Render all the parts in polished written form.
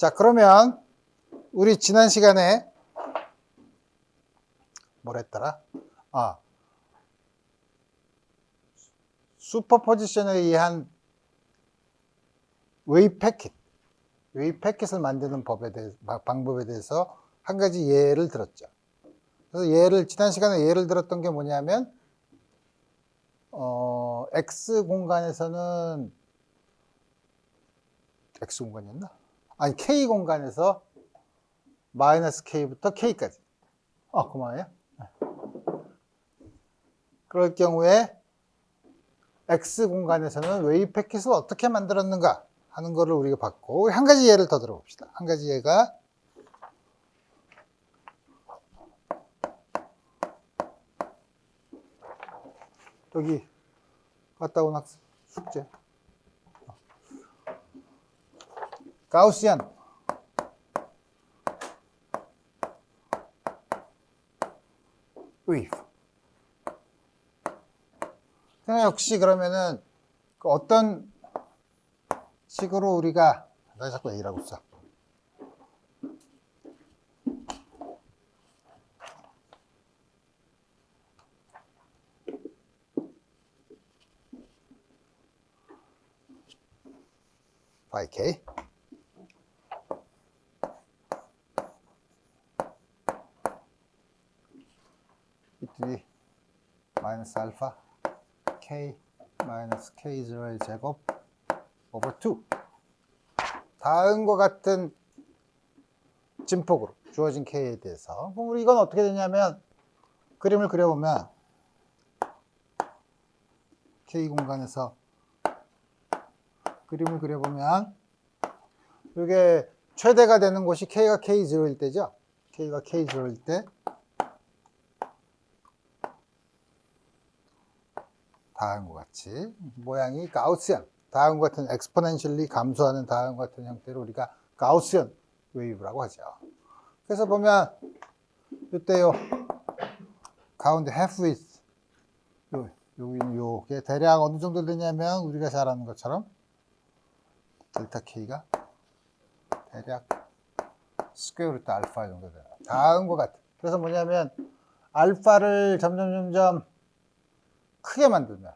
자, 그러면 우리 지난 시간에 뭘 했더라? 슈퍼포지션에 의한 웨이브 패킷을 만드는 방법에 대해서 한 가지 예를 들었죠. 그래서 지난 시간에 예를 들었던 게 뭐냐면, X 공간에서는, X 공간이었나? 아니, K 공간에서 마이너스 K부터 K까지. 고마워요. 그럴 경우에 X 공간에서는 웨이브 패킷을 어떻게 만들었는가 하는 거를 우리가 봤고, 한 가지 예를 더 들어봅시다. 한 가지 예가 여기 갔다 온 학생 숙제. 가우시안 웨이브. 역시 그러면은 어떤 식으로 우리가 나 자꾸 A라고 써. by K. 이투디 마이너스 알파 K 마이너스 K0의 제곱 over 2. 다음과 같은 진폭으로 주어진 K에 대해서. 그럼 우리 이건 어떻게 되냐면, 그림을 그려보면 K 공간에서 그림을 그려보면 이게 최대가 되는 곳이 K가 K0일 때죠. K가 K0일 때 다음과 같이 모양이 가우시안, 다음과 같은 엑스포넨셜리 감소하는 다음과 같은 형태로 우리가 가우시안 웨이브라고 하죠. 그래서 보면 이때요 가운데 half width 여기는 요게 대략 어느 정도 되냐면 우리가 잘 아는 것처럼 델타 K가 대략 스퀘어 루트 알파 정도 돼요. 다음과 같은. 그래서 뭐냐면 알파를 점점 크게 만들면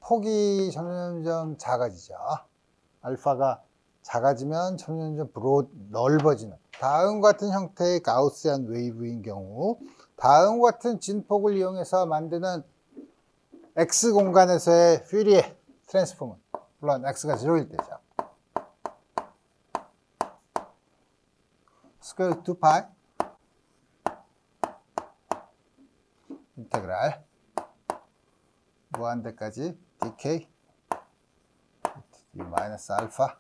폭이 점점 작아지죠. 알파가 작아지면 점점 넓어지는 다음과 같은 형태의 가우시안 웨이브인 경우, 다음과 같은 진폭을 이용해서 만드는 X 공간에서의 퓨리에 트랜스폼은 물론 X가 0일 때죠. 스퀘어 2파이 인테그랄 무한대까지 dk 마이너스 알파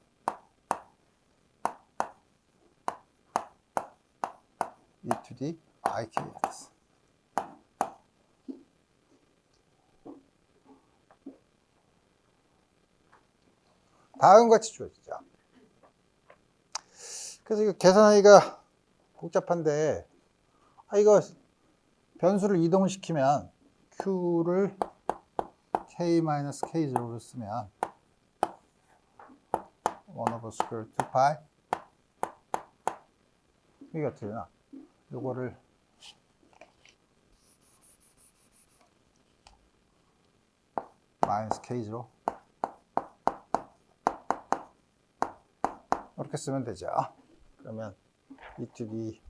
e to the ikx. 다음과 같이 주어지죠. 그래서 이거 계산하기가 복잡한데, 이거 변수를 이동을 시키면 q를 k-k0로 쓰면 1 over square 2pi 이게 어떻게 되나? 요거를 마이너스 k0 이렇게 쓰면 되죠. 그러면 e to the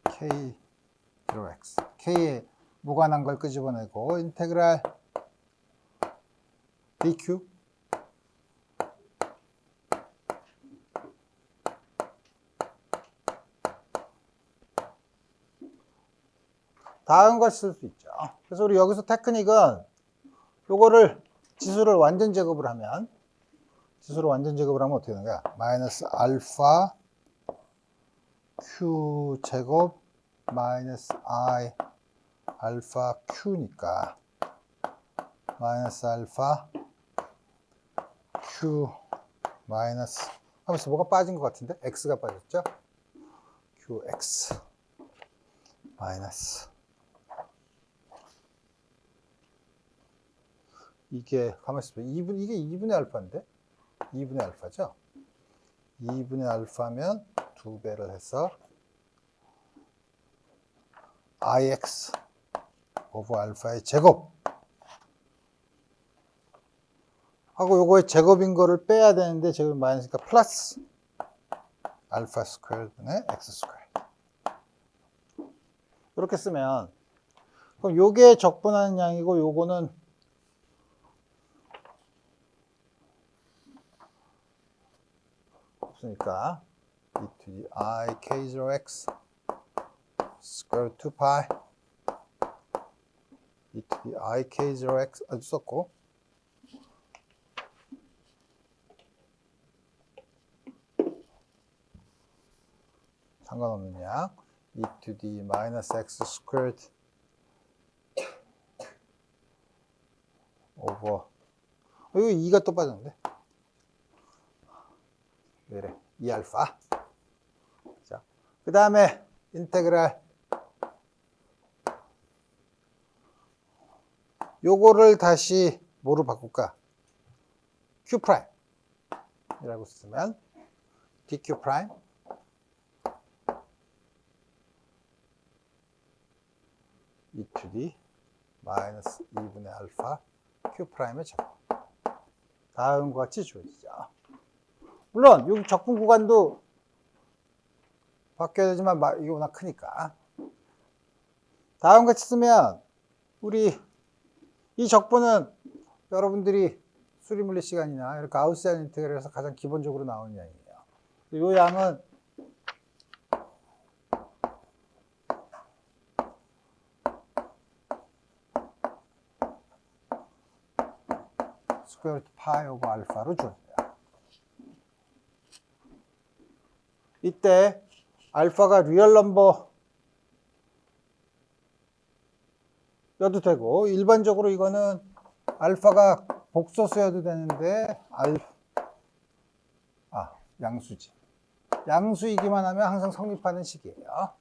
k0x k에 무관한 걸 끄집어내고 인테그랄 dq 다음과 같이 쓸 수 있죠. 그래서 우리 여기서 테크닉은 요거를 지수를 완전 제곱을 하면 어떻게 되는 거야? 마이너스 알파 q 제곱 마이너스 i 알파 q니까 마이너스 알파 q 마이너스 하면서 뭐가 빠진 것 같은데? x가 빠졌죠? qx 마이너스 이게 가만있어 봐. 이게 2분의 알파인데? 2분의 알파죠. 2분의 알파면 2배를 해서 ix 오브 알파의 제곱 하고 요거의 제곱인 거를 빼야 되는데 제곱이 마이너스니까 플러스 알파 스퀘어분의 x 스퀘어. 이렇게 쓰면 그럼 요게 적분하는 양이고 요거는 없으니까 e to the I k0x square root 2pi e to the I k0x 아주 썼고 상관없는 양 e to the minus x squared over 이거 2가 또 빠졌는데 왜 이래 2알파 자, 그 다음에 인테그랄 요거를 다시 뭐로 바꿀까 q 프라임 이라고 쓰면 dq 프라임 e to the 마이너스 2분의 알파 q 프라임의 제곱 다음과 같이 주어지죠. 물론 이 적분 구간도 바뀌어야 되지만 이게 워낙 크니까 다음과 같이 쓰면 우리 이 적분은 여러분들이 수리물리 시간이나 이렇게 가우시안 인테그랄에서 가장 기본적으로 나오는 양이에요. 이 양은 스퀘어 루트 파이 오브 알파로 주어져요. 이때 알파가 리얼 넘버여도 되고 일반적으로 이거는 알파가 복소수여도 되는데 양수지. 양수이기만 하면 항상 성립하는 식이에요.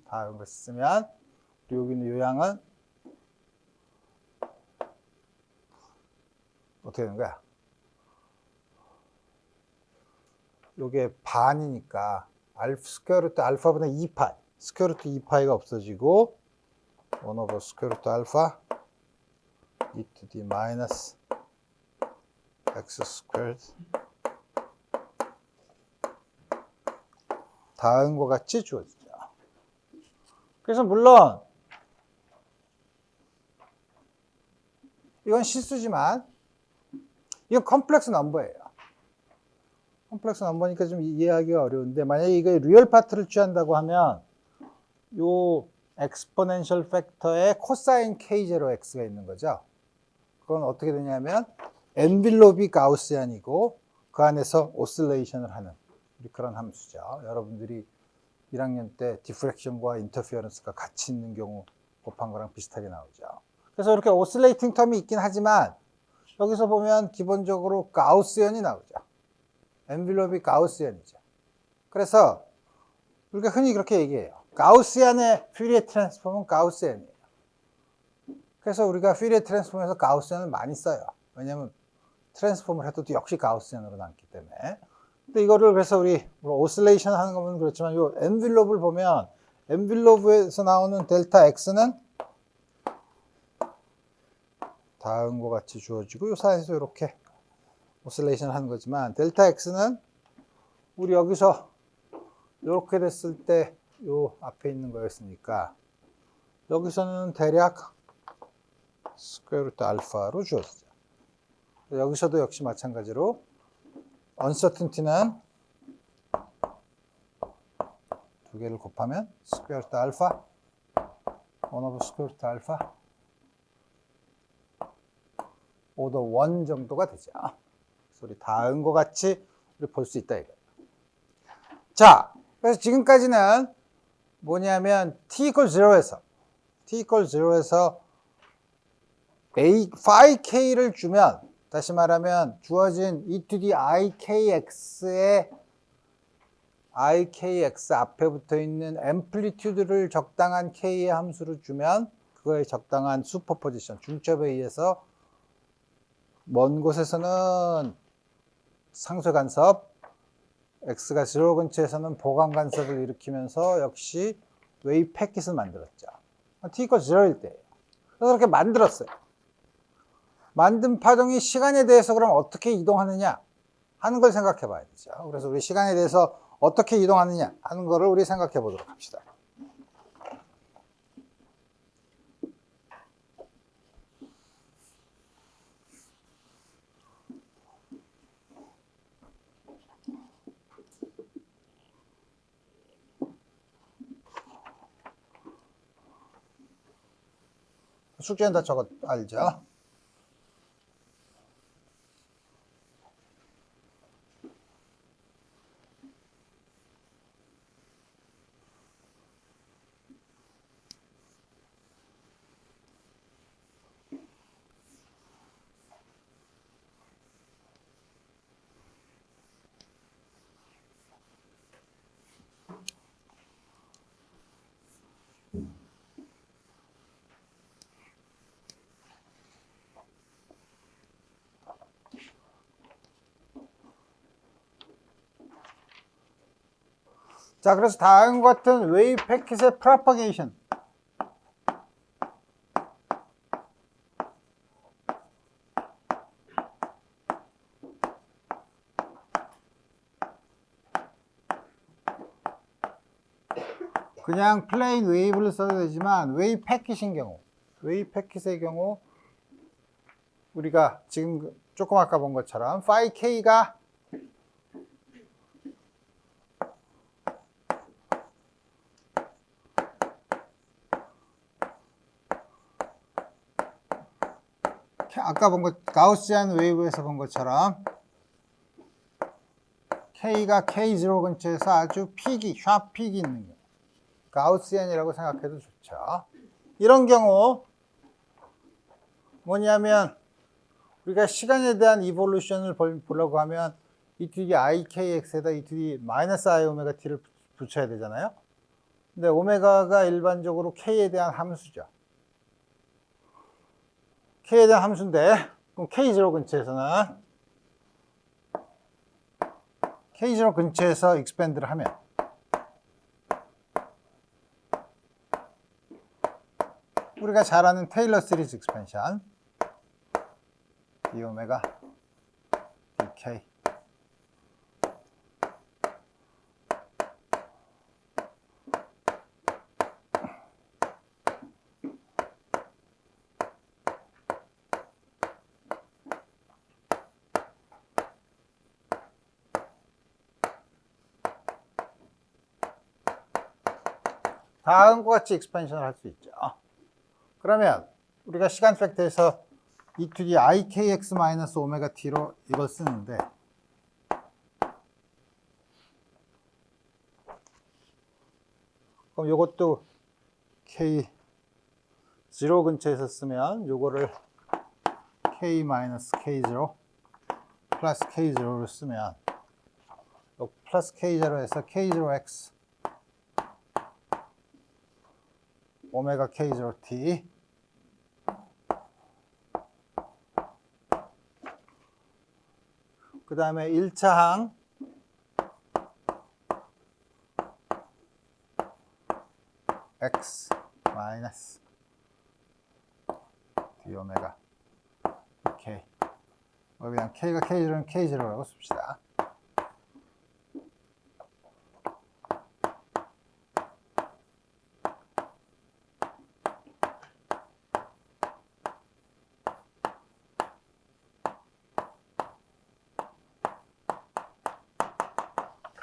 다음 거 쓰면 여기 있는 요 양은 어떻게 되는 거야? 요게 반이니까 스퀘어 루트 알파분의 2파이 스퀘어 루트 2파이가 없어지고 1 오버 스퀘어 루트 알파 e to the 마이너스 x 스퀘어드 다음과 같이 주어지죠. 그래서 물론 이건 실수지만 이건 컴플렉스 넘버예요. 컴플렉스 넘버니까 좀 이해하기가 어려운데 만약에 이거 리얼 파트를 취한다고 하면 요 엑스포넨셜 팩터에 코사인 k0x가 있는 거죠. 그건 어떻게 되냐면 엔빌롭이 가우시안이고 그 안에서 오실레이션을 하는 그런 함수죠. 여러분들이 1학년 때 디프렉션과 인터피어런스가 같이 있는 경우 곱한 거랑 비슷하게 나오죠. 그래서 이렇게 오실레이팅 텀이 있긴 하지만 여기서 보면 기본적으로 가우시안이 나오죠. 엔빌롭이 가우시안이죠. 그래서 우리가 흔히 그렇게 얘기해요. 가우시안의 퓨리에 트랜스폼은 가우시안이에요. 그래서 우리가 퓨리에 트랜스폼에서 가우시안을 많이 써요. 왜냐하면 트랜스폼을 해도 역시 가우시안으로 남기 때문에. 근데 이거를 그래서 우리 오실레이션 하는 거 보면 그렇지만 이 엔빌롭을 보면 엔빌롭에서 나오는 델타 X는 다음과 같이 주어지고 이 사이에서 이렇게 오실레이션 하는 거지만 델타 X는 우리 여기서 이렇게 됐을 때 요 앞에 있는 거였으니까 여기서는 대략 스퀘어 루트 알파로 주어지죠. 여기서도 역시 마찬가지로 uncertainty는 두 개를 곱하면 스퀘어 루트 알파 1 오버 스퀘어 루트 알파 오더 1 정도가 되죠. 그래서 우리 다음과 같이 볼 수 있다 이거예요. 자, 그래서 지금까지는 뭐냐면 t equal 0에서 phi k를 주면 다시 말하면 주어진 e to the I kx의 ikx 앞에 붙어 있는 앰플리튜드를 적당한 k의 함수로 주면 그거에 적당한 슈퍼포지션 중첩에 의해서 먼 곳에서는 상쇄 간섭, x가 0 근처에서는 보강 간섭을 일으키면서 역시 웨이브 패킷을 만들었죠. t= 0일 때예요. 그래서 그렇게 만들었어요. 만든 파동이 시간에 대해서 그럼 어떻게 이동하느냐 하는 걸 생각해 봐야 되죠. 그래서 우리 시간에 대해서 어떻게 이동하느냐 하는 거를 우리 생각해 보도록 합시다. 숙제는 다 적어 알죠? 자, 그래서 다음과 같은 웨이브 패킷의 프로파게이션. 그냥 플레인 웨이브를 써도 되지만 웨이브 패킷인 경우, 웨이브 패킷의 경우 우리가 지금 조금 아까 본 것처럼 파이 k가 아까 본 것 가우시안 웨이브에서 본 것처럼 k가 k0 근처에서 아주 픽이 샤프 픽이 있는 경우 가우시안이라고 생각해도 좋죠. 이런 경우 뭐냐면 우리가 시간에 대한 이볼루션을 보려고 하면 e2d ikx에다 e2d i 오메가 t를 붙여야 되잖아요. 근데 오메가가 일반적으로 k에 대한 함수죠. k에 대한 함수인데 그럼 k0 근처에서는 k0 근처에서 익스펜드를 하면 우리가 잘 아는 테일러 시리즈 익스펜션 d 오메가 dk 다음과 같이 익스펜션을 할 수 있죠. 그러면 우리가 시간 팩터에서 e2d ikx 오메가 t로 이걸 쓰는데 그럼 이것도 k0 근처에서 쓰면 요거를 k-k0 플러스 k0를 쓰면 요 플러스 k0에서 k0x 오메가 k0t 그 다음에 1차 항 x 마이너스 d 오메가 k 그냥 k가 k0는 k0라고 씁시다.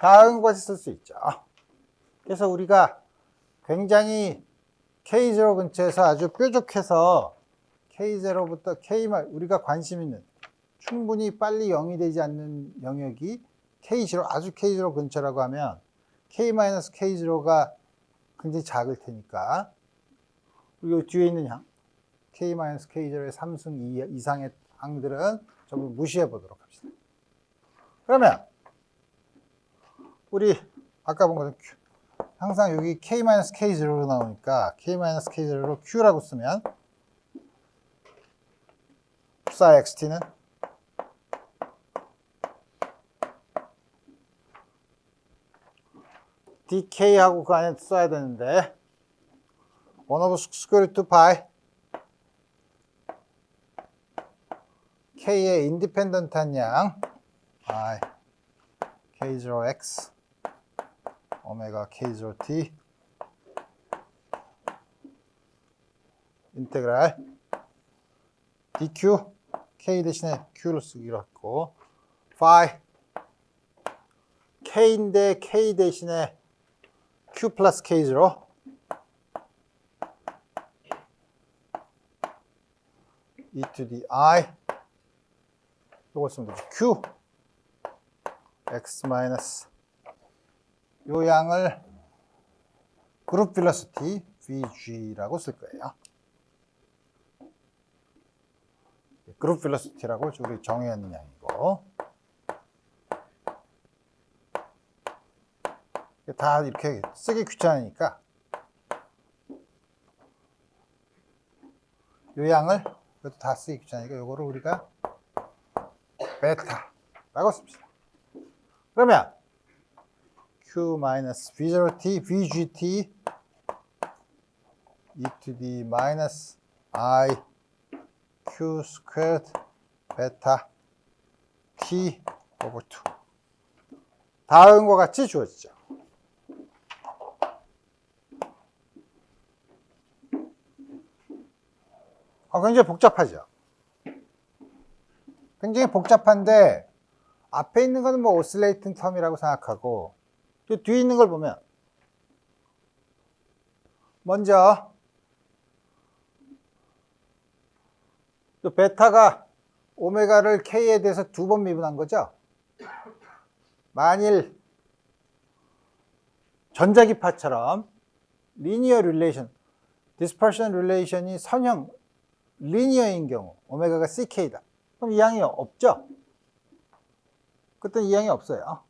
다음과 같이 쓸 수 있죠. 그래서 우리가 굉장히 K0 근처에서 아주 뾰족해서 K0부터 우리가 관심 있는 충분히 빨리 0이 되지 않는 영역이 K0, 아주 K0 근처라고 하면 K-K0가 굉장히 작을 테니까 그리고 뒤에 있는 항 K-K0의 3승 이상의 항들은 전부 무시해 보도록 합시다. 그러면 우리 아까 본 것은 항상 여기 K-K0로 나오니까 K-K0로 Q라고 쓰면 psi XT는 dk하고 그 안에 써야 되는데 1 over square root 2 k의 인디펜던트한 양 I k0x 오메가 k0t 인테그랄 dq k 대신에 q를 쓰기로 했고 phi k인데 k 대신에 q 플러스 k0 e to the I 요걸 쓰면 되죠. q x 마이너스 요 양을 그룹 벨로시티 vg라고 쓸 거예요. 그룹 벨로시티라고 우리 정의하는 양이고 다 이렇게 쓰기 귀찮으니까 요 양을 이것도 다 쓰기 귀찮으니까 요거를 우리가 베타라고 씁시다. 그러면 q 마이너스 v0t vgt e to the 마이너스 I q 스퀘어드 베타 t over 2 다음과 같이 주어지죠. 굉장히 복잡하죠. 굉장히 복잡한데 앞에 있는 거는 뭐 오실레이팅 텀이라고 생각하고 또 뒤에 있는 걸 보면 먼저 또 베타가 오메가를 k에 대해서 2번 미분한 거죠. 만일 전자기파처럼 리니어 릴레이션, 디스퍼션 릴레이션이 선형 리니어인 경우 오메가가 ck다. 그럼 이 양이 없죠? 그때 이 양이 없어요.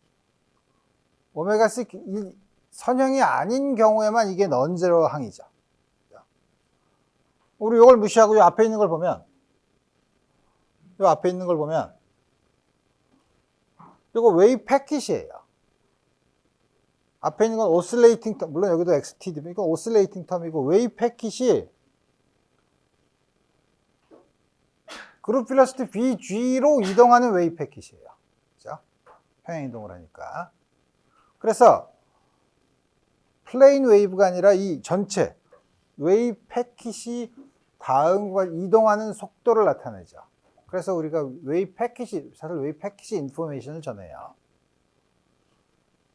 오메가 ck 선형이 아닌 경우에만 이게 넌제로 항이죠. 우리 이걸 무시하고 이 앞에 있는 걸 보면 이거 웨이브 패킷이에요. 앞에 있는 건 오실레이팅 텀, 물론 여기도 XTD, 이거 오실레이팅 텀이고 웨이브 패킷이 그룹 벨로시티 VG로 이동하는 웨이브 패킷이에요. 그죠? 평행 이동을 하니까. 그래서 플레인 웨이브가 아니라 이 전체 웨이브 패킷이 다음과 이동하는 속도를 나타내죠. 그래서 우리가 웨이브 패킷이, 사실 웨이브 패킷이 인포메이션을 전해요.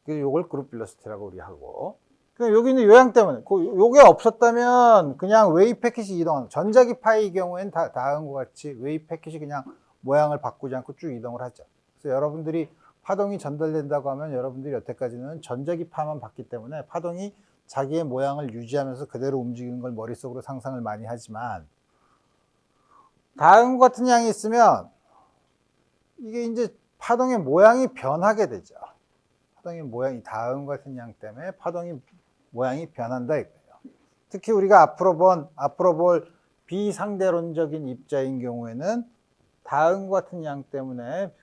그래서 요걸 그룹 벨로시티라고 우리 하고. 여기 있는 요양 때문에, 요게 없었다면 그냥 웨이브 패킷이 이동하는, 전자기파의 경우에는 다음과 같이 웨이브 패킷이 그냥 모양을 바꾸지 않고 쭉 이동을 하죠. 그래서 여러분들이 파동이 전달된다고 하면 여러분들이 여태까지는 전자기파만 봤기 때문에 파동이 자기의 모양을 유지하면서 그대로 움직이는 걸 머릿속으로 상상을 많이 하지만 다음과 같은 양이 있으면 이게 이제 파동의 모양이 변하게 되죠. 파동의 모양이 다음과 같은 양 때문에 파동이 모양이 변한다 이거예요. 특히 우리가 앞으로 볼 비상대론적인 입자인 경우에는 다음과 같은 양 때문에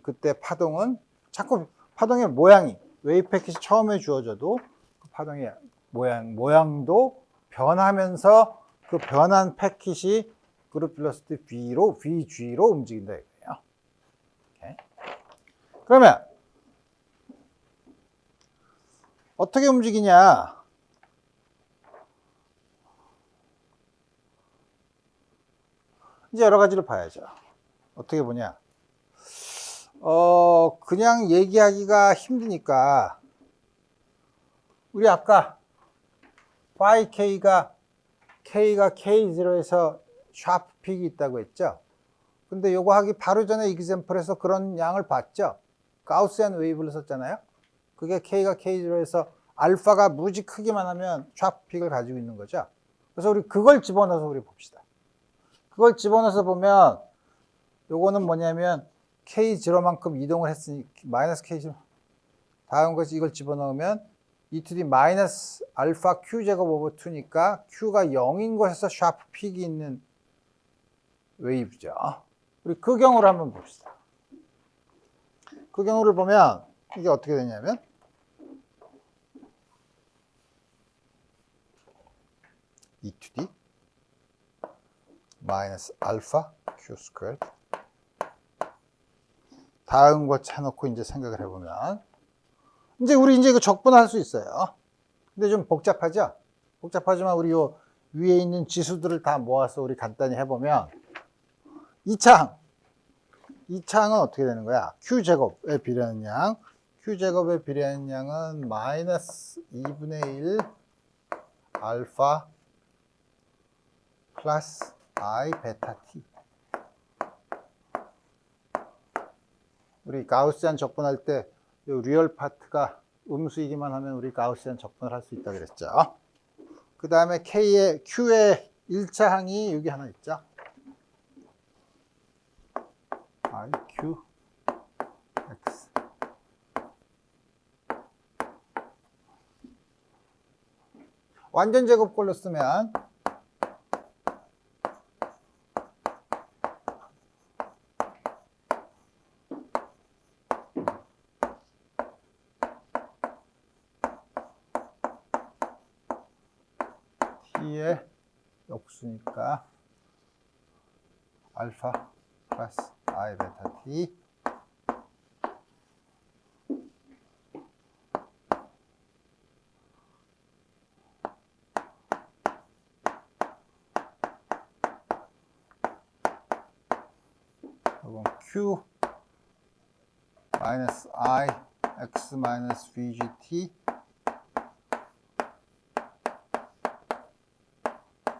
그때 파동은 자꾸 파동의 모양이 웨이브 패킷이 처음에 주어져도 그 파동의 모양도 변하면서 그 변한 패킷이 그룹 벨로시티 VG로 움직인다 이거예요. 오케이. 그러면 어떻게 움직이냐? 이제 여러 가지를 봐야죠. 어떻게 보냐? 그냥 얘기하기가 힘드니까 우리 아까 phi k가 k0에서 샤프 픽이 있다고 했죠. 근데 요거 하기 바로 전에 example에서 그런 양을 봤죠. 가우스յան 웨이브를 썼잖아요. 그게 k가 k0에서 알파가 무지 크기만 하면 샤프 픽을 가지고 있는 거죠. 그래서 우리 그걸 집어넣어서 우리 봅시다. 그걸 집어넣어서 보면 요거는 뭐냐면 k0만큼 이동을 했으니 마이너스 k0 다음 것이 이걸 집어넣으면 e to the 마이너스 알파 q 제곱 오버 2니까 q가 0인 곳에서 샤프 픽이 있는 웨이브죠. 우리 그 경우를 한번 봅시다. 그 경우를 보면 이게 어떻게 되냐면 e to the 마이너스 알파 q 스퀘어드. 다음 거 쳐놓고 이제 생각을 해보면 이제 우리 이제 이거 적분할 수 있어요. 근데 좀 복잡하죠? 복잡하지만 우리 요 위에 있는 지수들을 다 모아서 우리 간단히 해보면 이 창은 어떻게 되는 거야? Q제곱에 비례하는 양. Q제곱에 비례하는 양은 마이너스 2분의 1 알파 플러스 I 베타 T. 우리 가우시안 적분할 때 이 리얼 파트가 음수이기만 하면 우리 가우시안 적분을 할 수 있다고 그랬죠. 그 다음에 Q의 1차 항이 여기 하나 있죠. I, Q, X. 완전 제곱꼴로 쓰면 T의 역수니까 알파 플러스 I 베타 T 이건 Q 마이너스 I X 마이너스 VGT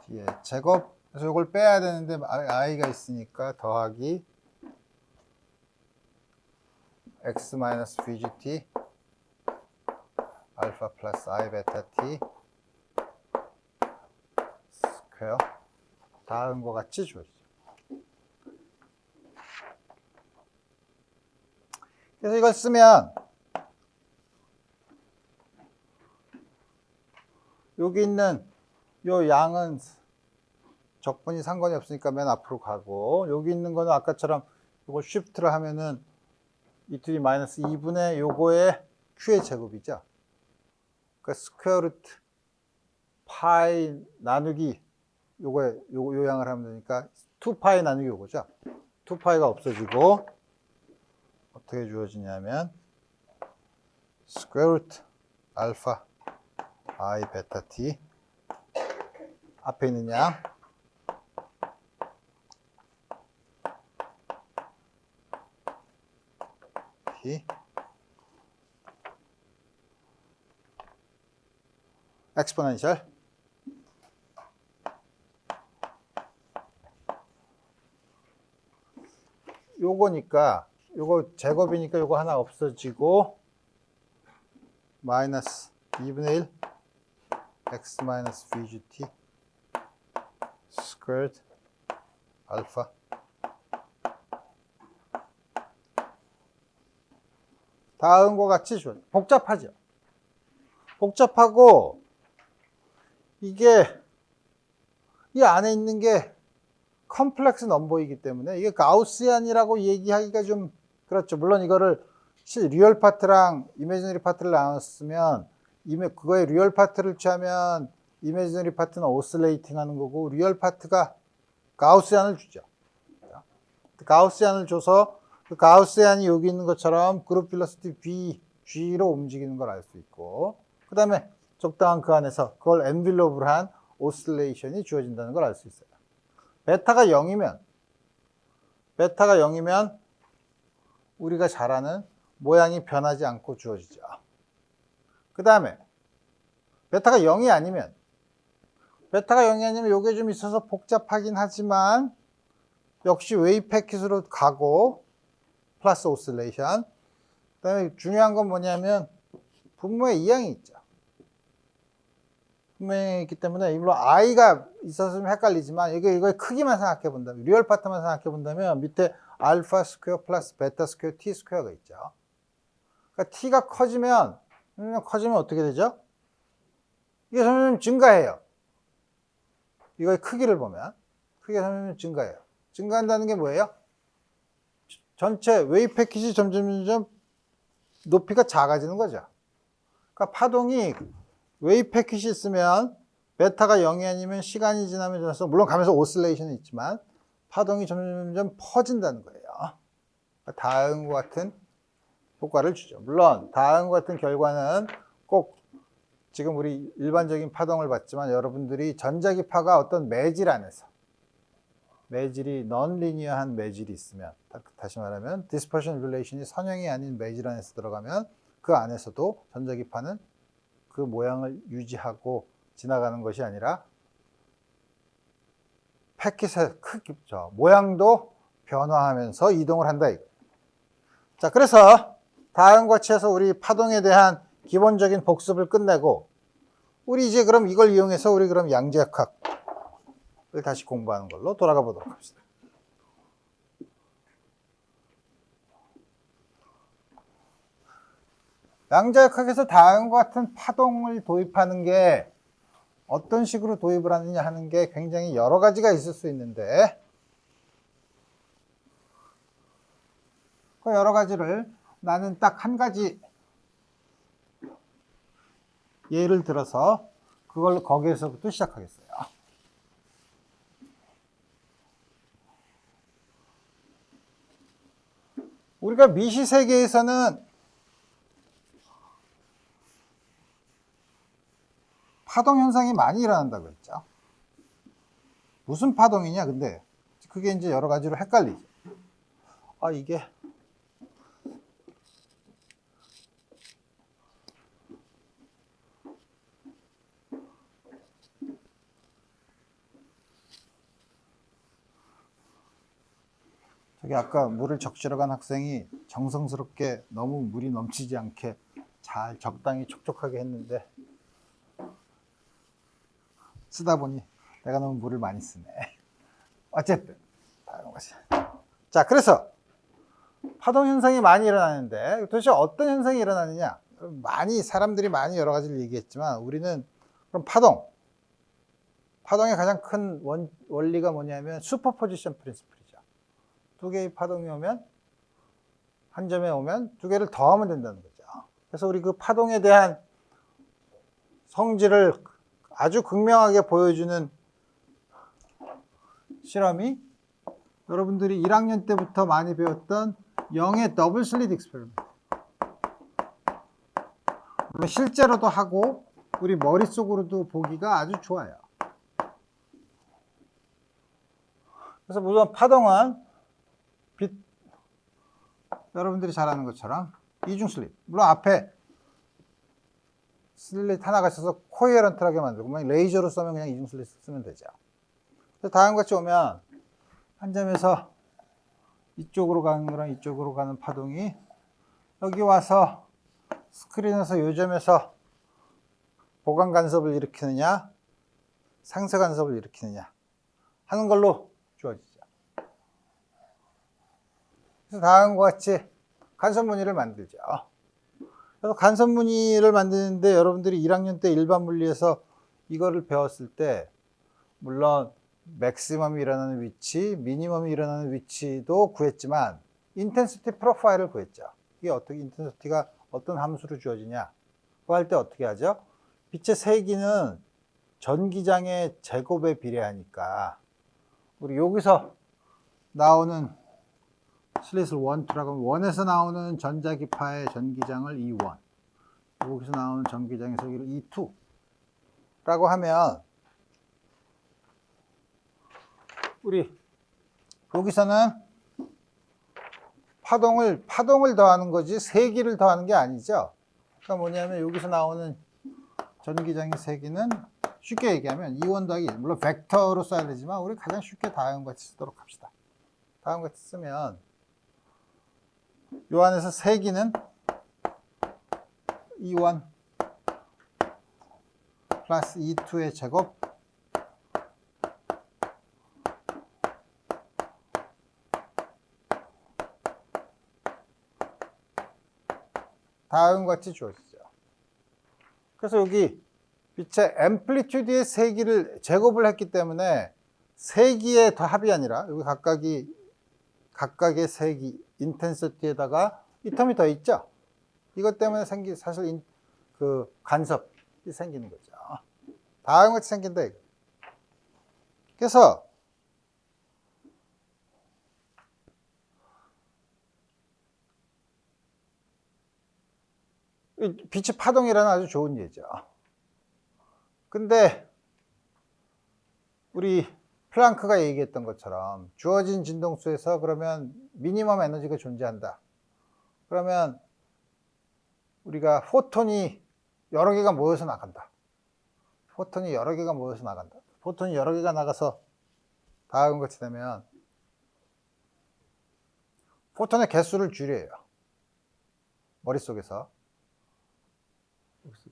T의 제곱. 그래서 이걸 빼야 되는데 i가 있으니까 더하기 x 마이너스 vgt 알파 플러스 I 베타 t 스퀘어. 다음 거 같이 주어지죠. 그래서 이걸 쓰면 여기 있는 요 양은 적분이 상관이 없으니까 맨 앞으로 가고, 여기 있는 거는 아까처럼 요거 쉬프트를 하면은 이틀이 마이너스 2분의 요거의 q의 제곱이죠. 그러니까 스퀘어 루트 파이 나누기 요거에 요 양을 하면 되니까 2파이 나누기 요거죠. 2파이가 없어지고 어떻게 주어지냐면 스퀘어 루트 알파 I 베타 t 앞에 있는 양 t 엑스포넨셜 요거니까 요거 제곱이니까 요거 하나 없어지고 마이너스 2분의 1 x 마이너스 vgt 스퀘어드 알파 다음과 같이 줘. 복잡하죠. 복잡하고 이게 이 안에 있는 게 컴플렉스 넘버이기 때문에 이게 가우시안이라고 얘기하기가 좀 그렇죠. 물론 이거를 리얼 파트랑 이미지너리 파트를 나눴으면 그거의 리얼 파트를 취하면 이미지너리 파트는 오슬레이팅 하는 거고 리얼 파트가 가우시안을 주죠. 가우시안을 줘서 그 가우시안이 여기 있는 것처럼 그룹 벨로시티 G로 움직이는 걸 알 수 있고, 그 다음에 적당한 그 안에서 그걸 엔빌롭으로 한 오슬레이션이 주어진다는 걸 알 수 있어요. 베타가 0이면 우리가 잘 아는 모양이 변하지 않고 주어지죠. 그 다음에 베타가 0이 아니면 요게 좀 있어서 복잡하긴 하지만 역시 웨이브 패킷으로 가고 플러스 오슬레이션. 그 다음에 중요한 건 뭐냐면 분모에 이항이 있죠. 분모에 있기 때문에 물론 i가 있었으면 헷갈리지만 이거의 크기만 생각해 본다면, 리얼 파트만 생각해 본다면 밑에 알파 스퀘어 플러스 베타 스퀘어 t 스퀘어가 있죠. 그러니까 t가 커지면 어떻게 되죠? 이게 점점 증가해요. 이거의 크기를 보면 크기가 점점 증가해요. 증가한다는 게 뭐예요? 전체 웨이브 패킷이 점점 높이가 작아지는 거죠. 그러니까 파동이 웨이브 패킷이 있으면 베타가 0이 아니면 시간이 지나면 지나서 물론 가면서 오실레이션은 있지만 파동이 점점 퍼진다는 거예요. 다음과 같은 효과를 주죠. 물론 다음과 같은 결과는 꼭 지금 우리 일반적인 파동을 봤지만 여러분들이 전자기파가 어떤 매질 안에서 매질이 넌리니어한 매질이 있으면, 다시 말하면 디스퍼션 릴레이션이 선형이 아닌 매질 안에서 들어가면 그 안에서도 전자기파는 그 모양을 유지하고 지나가는 것이 아니라 패킷의 크기, 모양도 변화하면서 이동을 한다 이거예요. 자, 그래서 다음과 같이 해서 우리 파동에 대한 기본적인 복습을 끝내고 우리 이제 그럼 이걸 이용해서 우리 그럼 양자역학을 다시 공부하는 걸로 돌아가 보도록 합시다. 양자역학에서 다음과 같은 파동을 도입하는 게 어떤 식으로 도입을 하느냐 하는 게 굉장히 여러 가지가 있을 수 있는데 그 여러 가지를 나는 딱 한 가지 예를 들어서 그걸 거기에서부터 시작하겠어요. 우리가 미시 세계에서는 파동 현상이 많이 일어난다고 했죠. 무슨 파동이냐, 근데 그게 이제 여러 가지로 헷갈리죠. 이게 저기 아까 물을 적시러 간 학생이 정성스럽게 너무 물이 넘치지 않게 잘 적당히 촉촉하게 했는데 쓰다 보니 내가 너무 물을 많이 쓰네. 어쨌든 다른 것이. 자, 그래서 파동 현상이 많이 일어나는데 도대체 어떤 현상이 일어나느냐? 사람들이 많이 여러 가지를 얘기했지만 우리는 그럼 파동의 가장 큰 원리가 뭐냐면 슈퍼포지션 프린시플이죠. 두 개의 파동이 오면 한 점에 오면 두 개를 더하면 된다는 거죠. 그래서 우리 그 파동에 대한 성질을 아주 극명하게 보여주는 실험이 여러분들이 1학년 때부터 많이 배웠던 영의 더블 슬릿 익스페리먼트. 실제로도 하고 우리 머릿속으로도 보기가 아주 좋아요. 그래서 물론 파동은 여러분들이 잘 아는 것처럼 이중 슬릿. 물론 앞에 슬릿 하나가 있어서 코헤런트하게 만들고 레이저로 쏘면 그냥 이중 슬릿 쓰면 되죠. 그래서 다음과 같이 오면 한 점에서 이쪽으로 가는 거랑 이쪽으로 가는 파동이 여기 와서 스크린에서 요 점에서 보강 간섭을 일으키느냐 상쇄 간섭을 일으키느냐 하는 걸로 주어지죠. 그래서 다음과 같이 간섭 무늬를 만들죠. 그래서 간섭 무늬를 만드는데 여러분들이 1학년 때 일반 물리에서 이거를 배웠을 때 물론 맥시멈이 일어나는 위치, 미니멈이 일어나는 위치도 구했지만 인텐시티 프로파일을 구했죠. 이게 어떻게 인텐시티가 어떤 함수로 주어지냐? 그거 할 때 어떻게 하죠? 빛의 세기는 전기장의 제곱에 비례하니까 우리 여기서 나오는 슬릿을 1, 2라고 하면 1에서 나오는 전자기파의 전기장을 E1 여기서 나오는 전기장의 세기를 E2라고 하면 우리 여기서는 파동을 더하는 거지 세기를 더하는 게 아니죠. 그러니까 뭐냐면 여기서 나오는 전기장의 세기는 쉽게 얘기하면 E1 더하기 1 물론 벡터로 써야 되지만 우리 가장 쉽게 다음과 같이 쓰도록 합시다. 다음과 같이 쓰면 요 안에서 세기는 E1 플러스 E2의 제곱 다음과 같이 주어지죠. 그래서 여기 빛의 앰플리튜드의 세기를 제곱을 했기 때문에 세기의 합이 아니라 여기 각각의 세기 인텐시티에다가 이 텀이 더 있죠. 이것 때문에 사실 그 간섭이 생기는 거죠. 다음과 같이 생긴다 이거. 그래서 빛이 파동이라는 아주 좋은 예죠. 근데 우리 플랑크가 얘기했던 것처럼 주어진 진동수에서 그러면 미니멈 에너지가 존재한다. 그러면 우리가 포톤이 여러 개가 모여서 나간다. 포톤이 여러 개가 모여서 나간다. 포톤이 여러 개가 나가서 다음과 같이 되면 포톤의 개수를 줄여요. 머릿속에서.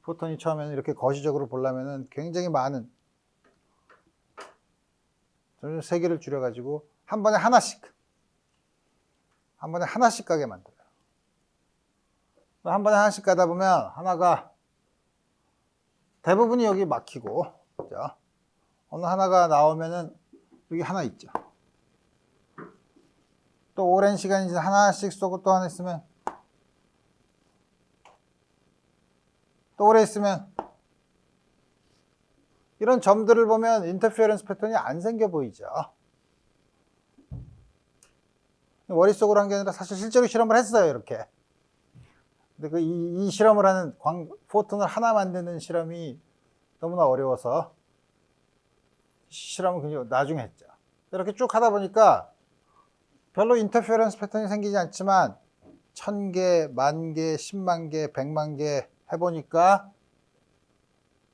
포톤이 처음에는 이렇게 거시적으로 보려면 굉장히 많은 세 개를 줄여가지고 한 번에 하나씩 가게 만들어요. 한 번에 하나씩 가다 보면 하나가 대부분이 여기 막히고, 그죠? 어느 하나가 나오면은 여기 하나 있죠. 또 오랜 시간이 지나 하나씩 쏘고 또 하나 있으면 또 오래 있으면 이런 점들을 보면 인터피어런스 패턴이 안 생겨 보이죠. 머릿속으로 한 게 아니라 사실 실제로 실험을 했어요, 이렇게. 근데 이 실험을 하는 포톤을 하나 만드는 실험이 너무나 어려워서 실험을 굉장히 나중에 했죠. 이렇게 쭉 하다 보니까 별로 인터피어런스 패턴이 생기지 않지만 1000개, 10,000개, 10만 개, 100만 개 해보니까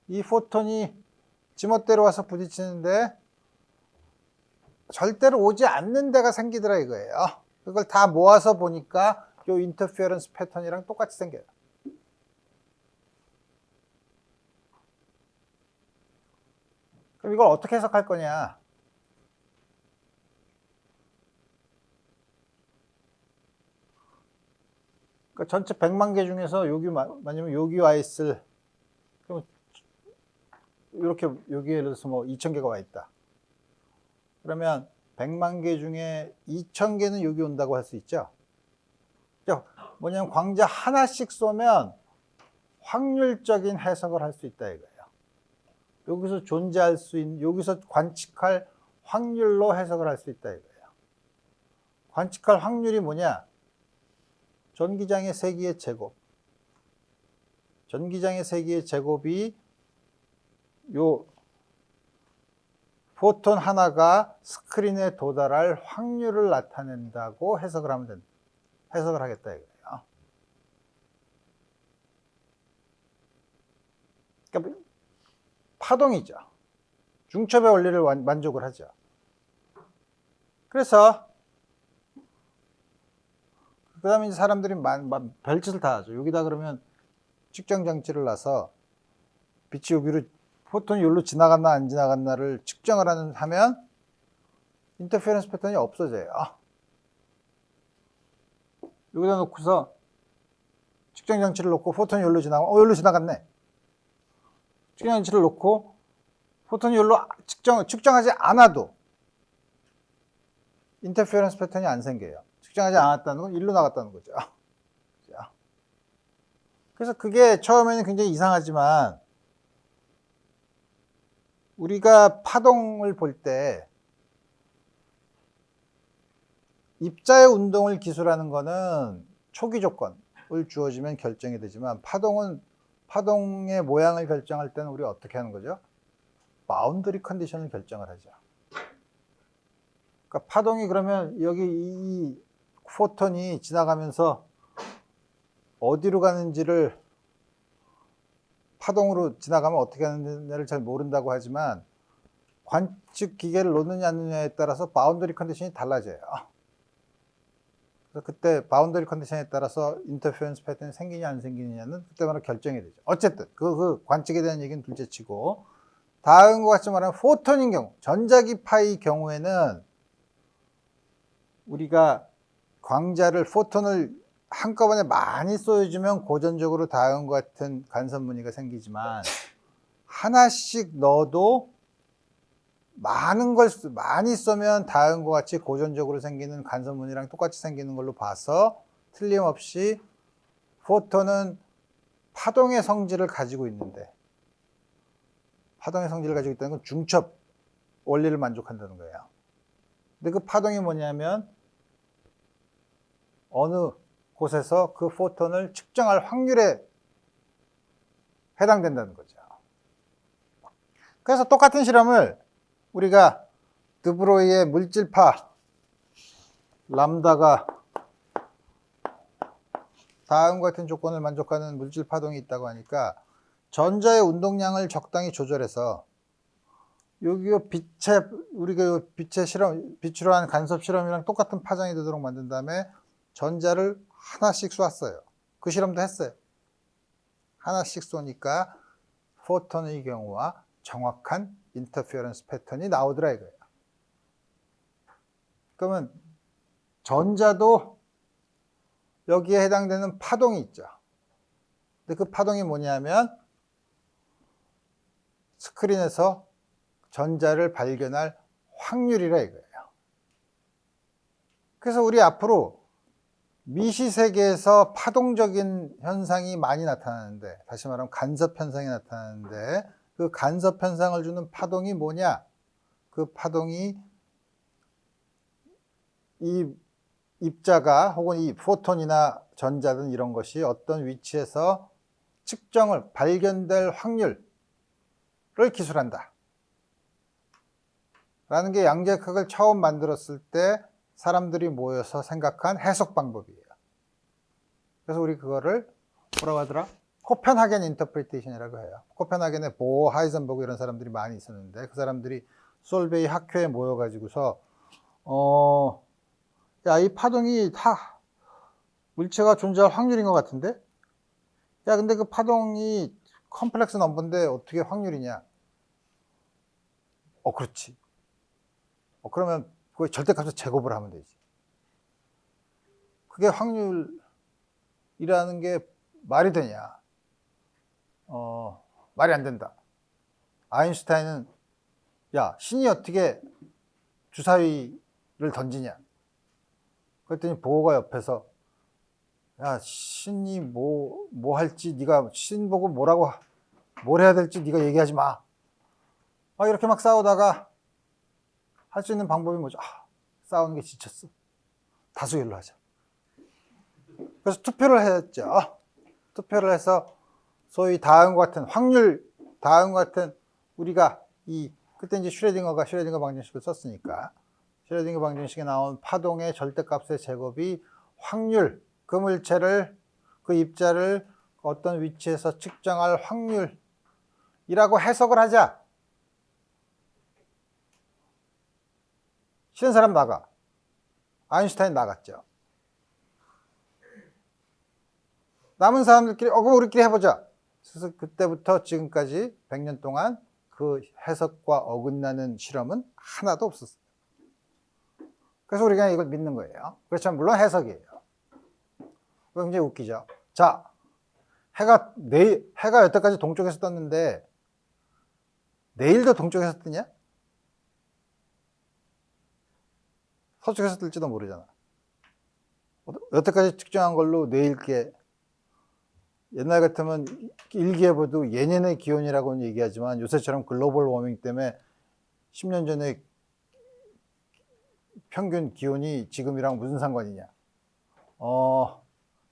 이 포톤이 지멋대로 와서 부딪히는데 절대로 오지 않는 데가 생기더라 이거예요. 그걸 다 모아서 보니까 요 인터피어런스 패턴이랑 똑같이 생겨요. 그럼 이걸 어떻게 해석할 거냐? 그러니까 전체 100만 개 중에서 만약에 여기 와 있을, 그럼 이렇게 여기에 예를 들어서 뭐 2000개가 와 있다. 그러면 100만 개 중에 2000개는 여기 온다고 할 수 있죠. 뭐냐면 광자 하나씩 쏘면 확률적인 해석을 할 수 있다 이거예요. 여기서 존재할 수 있는, 여기서 관측할 확률로 해석을 할 수 있다 이거예요. 관측할 확률이 뭐냐? 전기장의 세기의 제곱. 전기장의 세기의 제곱이 요 포톤 하나가 스크린에 도달할 확률을 나타낸다고 해석을 하면 된다. 해석을 하겠다 이거예요. 그러니까 파동이죠. 중첩의 원리를 만족을 하죠. 그래서 그 다음에 이제 사람들이 별짓을 다 하죠. 여기다 그러면 측정 장치를 놔서 빛이 여기로, 포톤이 여기로 지나갔나 안 지나갔나를 측정을 하면 인터페런스 패턴이 없어져요. 여기다 놓고서 측정 장치를 놓고 포톤이 여기로 지나가면 여기로 지나갔네. 측정 장치를 놓고 포톤이 여기로 측정하지 않아도 인터페런스 패턴이 안 생겨요. 측정하지 않았다는 건 일로 나갔다는 거죠. 그래서 그게 처음에는 굉장히 이상하지만 우리가 파동을 볼 때 입자의 운동을 기술하는 거는 초기 조건을 주어지면 결정이 되지만 파동의 모양을 결정할 때는 우리가 어떻게 하는 거죠? 바운더리 컨디션을 결정을 하죠. 그러니까 파동이 그러면 여기 이 포톤이 지나가면서 어디로 가는지를, 파동으로 지나가면 어떻게 하는지를 잘 모른다고 하지만 관측 기계를 놓느냐 안 놓느냐에 따라서 바운더리 컨디션이 달라져요. 그래서 그때 바운더리 컨디션에 따라서 인터페런스 패턴이 생기냐 안 생기느냐는 그때마다 결정이 되죠. 어쨌든 그 관측에 대한 얘기는 둘째치고, 다음과 같이 말하면 포톤인 경우, 전자기파의 경우에는 우리가 광자를, 포톤을 한꺼번에 많이 쏘여주면 고전적으로 다음과 같은 간섭 무늬가 생기지만 하나씩 넣어도 많이 쏘면 다음과 같이 고전적으로 생기는 간섭 무늬랑 똑같이 생기는 걸로 봐서 틀림없이 포톤은 파동의 성질을 가지고 있는데, 파동의 성질을 가지고 있다는 건 중첩 원리를 만족한다는 거예요. 근데 그 파동이 뭐냐면 어느 곳에서 그 포톤을 측정할 확률에 해당된다는 거죠. 그래서 똑같은 실험을 우리가 드브로이의 물질파 람다가 다음과 같은 조건을 만족하는 물질 파동이 있다고 하니까 전자의 운동량을 적당히 조절해서 여기 우리가 빛의 실험, 빛으로 한 간섭 실험이랑 똑같은 파장이 되도록 만든 다음에 전자를 하나씩 쏘았어요. 그 실험도 했어요. 하나씩 쏘니까 포톤의 경우와 정확한 인터페어런스 패턴이 나오더라 이거예요. 그러면 전자도 여기에 해당되는 파동이 있죠. 근데 그 파동이 뭐냐면 스크린에서 전자를 발견할 확률이라 이거예요. 그래서 우리 앞으로 미시 세계에서 파동적인 현상이 많이 나타나는데, 다시 말하면 간섭 현상이 나타나는데, 그 간섭 현상을 주는 파동이 뭐냐? 그 파동이 이 입자가 혹은 이 포톤이나 전자든 이런 것이 어떤 위치에서 발견될 확률을 기술한다 라는 게 양자역학을 처음 만들었을 때 사람들이 모여서 생각한 해석 방법이에요. 그래서 우리 그거를 뭐라고 하더라? 코펜하겐 인터프리테이션이라고 해요. 코펜하겐에 보어, 하이젠버그 이런 사람들이 많이 있었는데 그 사람들이 솔베이 학회에 모여가지고서 야, 이 파동이 다 물체가 존재할 확률인 것 같은데? 야, 근데 그 파동이 컴플렉스 넘버인데 어떻게 확률이냐? 그렇지. 그러면 그거 절대값을 제곱을 하면 되지. 그게 확률이라는 게 말이 되냐? 말이 안 된다. 아인슈타인은 야, 신이 어떻게 주사위를 던지냐? 그랬더니 보호가 옆에서 야, 신이 뭐 할지 네가 신 보고 뭘 해야 될지 네가 얘기하지 마. 이렇게 막 싸우다가 할 수 있는 방법이 뭐죠? 싸우는 게 지쳤어. 다수결로 하자. 그래서 투표를 했죠. 투표를 해서 소위 다음과 같은 다음과 같은 우리가 그때 이제 슈레딩거 방정식을 썼으니까 슈레딩거 방정식에 나온 파동의 절대값의 제곱이 확률, 그 물체를, 그 입자를 어떤 위치에서 측정할 확률이라고 해석을 하자. 싫은 사람 나가. 아인슈타인 나갔죠. 남은 사람들끼리 그럼 우리끼리 해보자. 그래서 그때부터 지금까지 100년 동안 그 해석과 어긋나는 실험은 하나도 없었어요. 그래서 우리가 이걸 믿는 거예요. 그렇지만 물론 해석이에요. 굉장히 웃기죠. 자, 해가 여태까지 동쪽에서 떴는데 내일도 동쪽에서 뜨냐? 서쪽에서 뜰지도 모르잖아. 여태까지 측정한 걸로 내일께 옛날 같으면 일기예보도 예년의 기온이라고는 얘기하지만 요새처럼 글로벌 워밍 때문에 10년 전에 평균 기온이 지금이랑 무슨 상관이냐.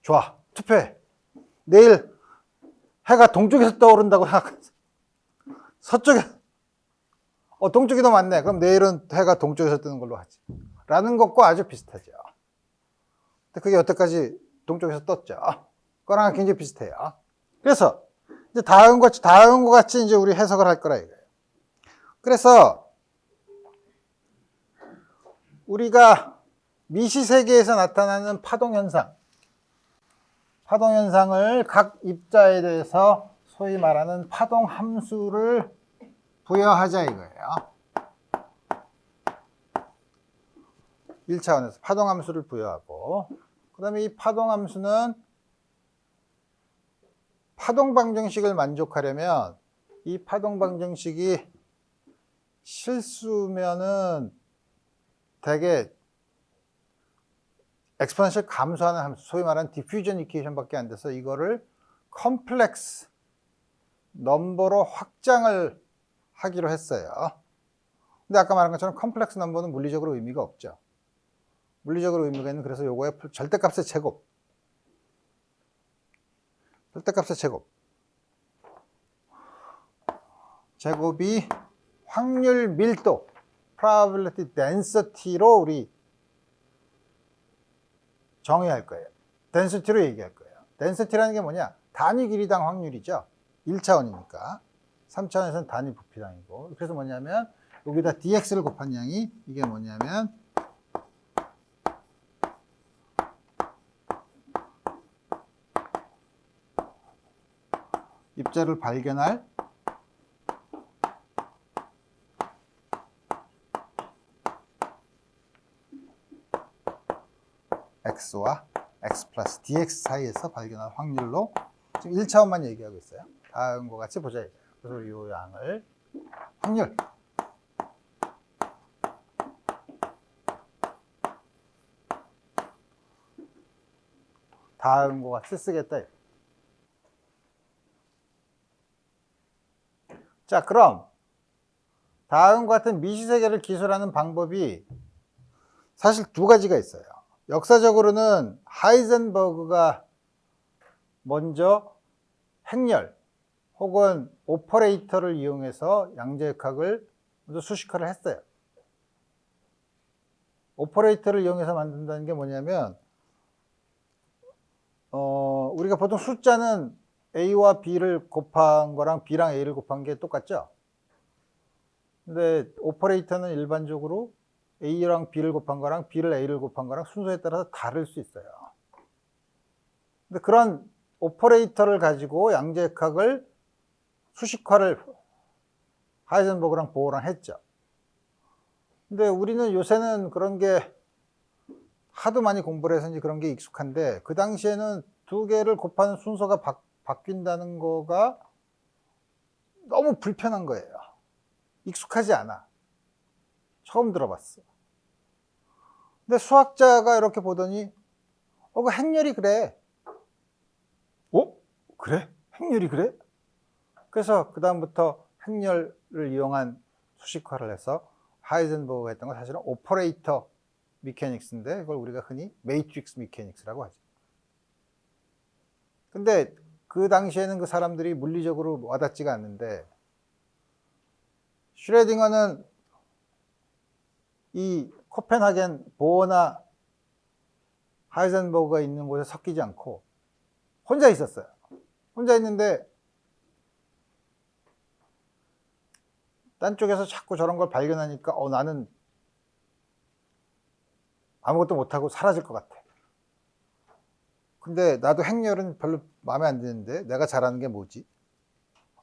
좋아. 투표해. 내일 해가 동쪽에서 떠오른다고 생각하세요. 서쪽에, 동쪽이 더 많네. 그럼 내일은 해가 동쪽에서 뜨는 걸로 하지. 라는 것과 아주 비슷하죠. 근데 그게 여태까지 동쪽에서 떴죠. 그거랑 굉장히 비슷해요. 그래서 이제 다음과 같이 이제 우리 해석을 할 거라 이거예요. 그래서 우리가 미시 세계에서 나타나는 파동 현상을 각 입자에 대해서 소위 말하는 파동 함수를 부여하자 이거예요. 1차원에서 파동 함수를 부여하고, 그 다음에 이 파동 함수는 파동 방정식을 만족하려면 이 파동 방정식이 실수면은 되게 엑스포넨셜 감소하는 함수, 소위 말하는 디퓨전 이퀘이션밖에 안 돼서 이거를 컴플렉스 넘버로 확장을 하기로 했어요. 근데 아까 말한 것처럼 컴플렉스 넘버는 물리적으로 의미가 없죠. 물리적으로 의미가 있는, 그래서 요거의 절대값의 제곱. 절대값의 제곱. 제곱이 확률 밀도, probability density로 우리 정의할 거예요. density로 얘기할 거예요. density라는 게 뭐냐? 단위 길이당 확률이죠. 1차원이니까. 3차원에서는 단위 부피당이고. 그래서 뭐냐면 여기다 dx를 곱한 양이 이게 뭐냐면 입자를 발견할 x와 x 플러스 dx 사이에서 발견할 확률로 지금 1차원만 얘기하고 있어요. 다음과 같이 보자. 그래서 이 양을 확률 다음과 같이 쓰겠다. 자, 그럼 다음과 같은 미시세계를 기술하는 방법이 사실 두 가지가 있어요. 역사적으로는 하이젠버그가 먼저 행렬 혹은 오퍼레이터를 이용해서 양자역학을 먼저 수식화를 했어요. 오퍼레이터를 이용해서 만든다는 게 뭐냐면 우리가 보통 숫자는 A와 B를 곱한 거랑 B랑 A를 곱한 게 똑같죠? 근데 오퍼레이터는 일반적으로 A랑 B를 곱한 거랑 B를 A를 곱한 거랑 순서에 따라서 다를 수 있어요. 근데 그런 오퍼레이터를 가지고 양자역학을 수식화를 하이젠버그랑 보어랑 했죠. 근데 우리는 요새는 그런 게 하도 많이 공부를 해서인지 그런 게 익숙한데 그 당시에는 두 개를 곱하는 순서가 바뀐다는 거가 너무 불편한 거예요. 익숙하지 않아. 처음 들어봤어. 근데 수학자가 이렇게 보더니 그 행렬이 그래. 그래? 행렬이 그래? 그래서 그 다음부터 행렬을 이용한 수식화를 해서 하이젠버그가 했던 건 사실은 오퍼레이터 미케닉스인데 그걸 우리가 흔히 매트릭스 미케닉스라고 하죠. 근데 그 당시에는 그 사람들이 물리적으로 와닿지가 않는데 슈레딩어는 이 코펜하겐 보어나 하이젠버그가 있는 곳에 섞이지 않고 혼자 있었어요. 혼자 있는데 딴 쪽에서 자꾸 저런 걸 발견하니까 나는 아무것도 못하고 사라질 것 같아. 근데 나도 행렬은 별로 마음에 안 드는데 내가 잘하는 게 뭐지?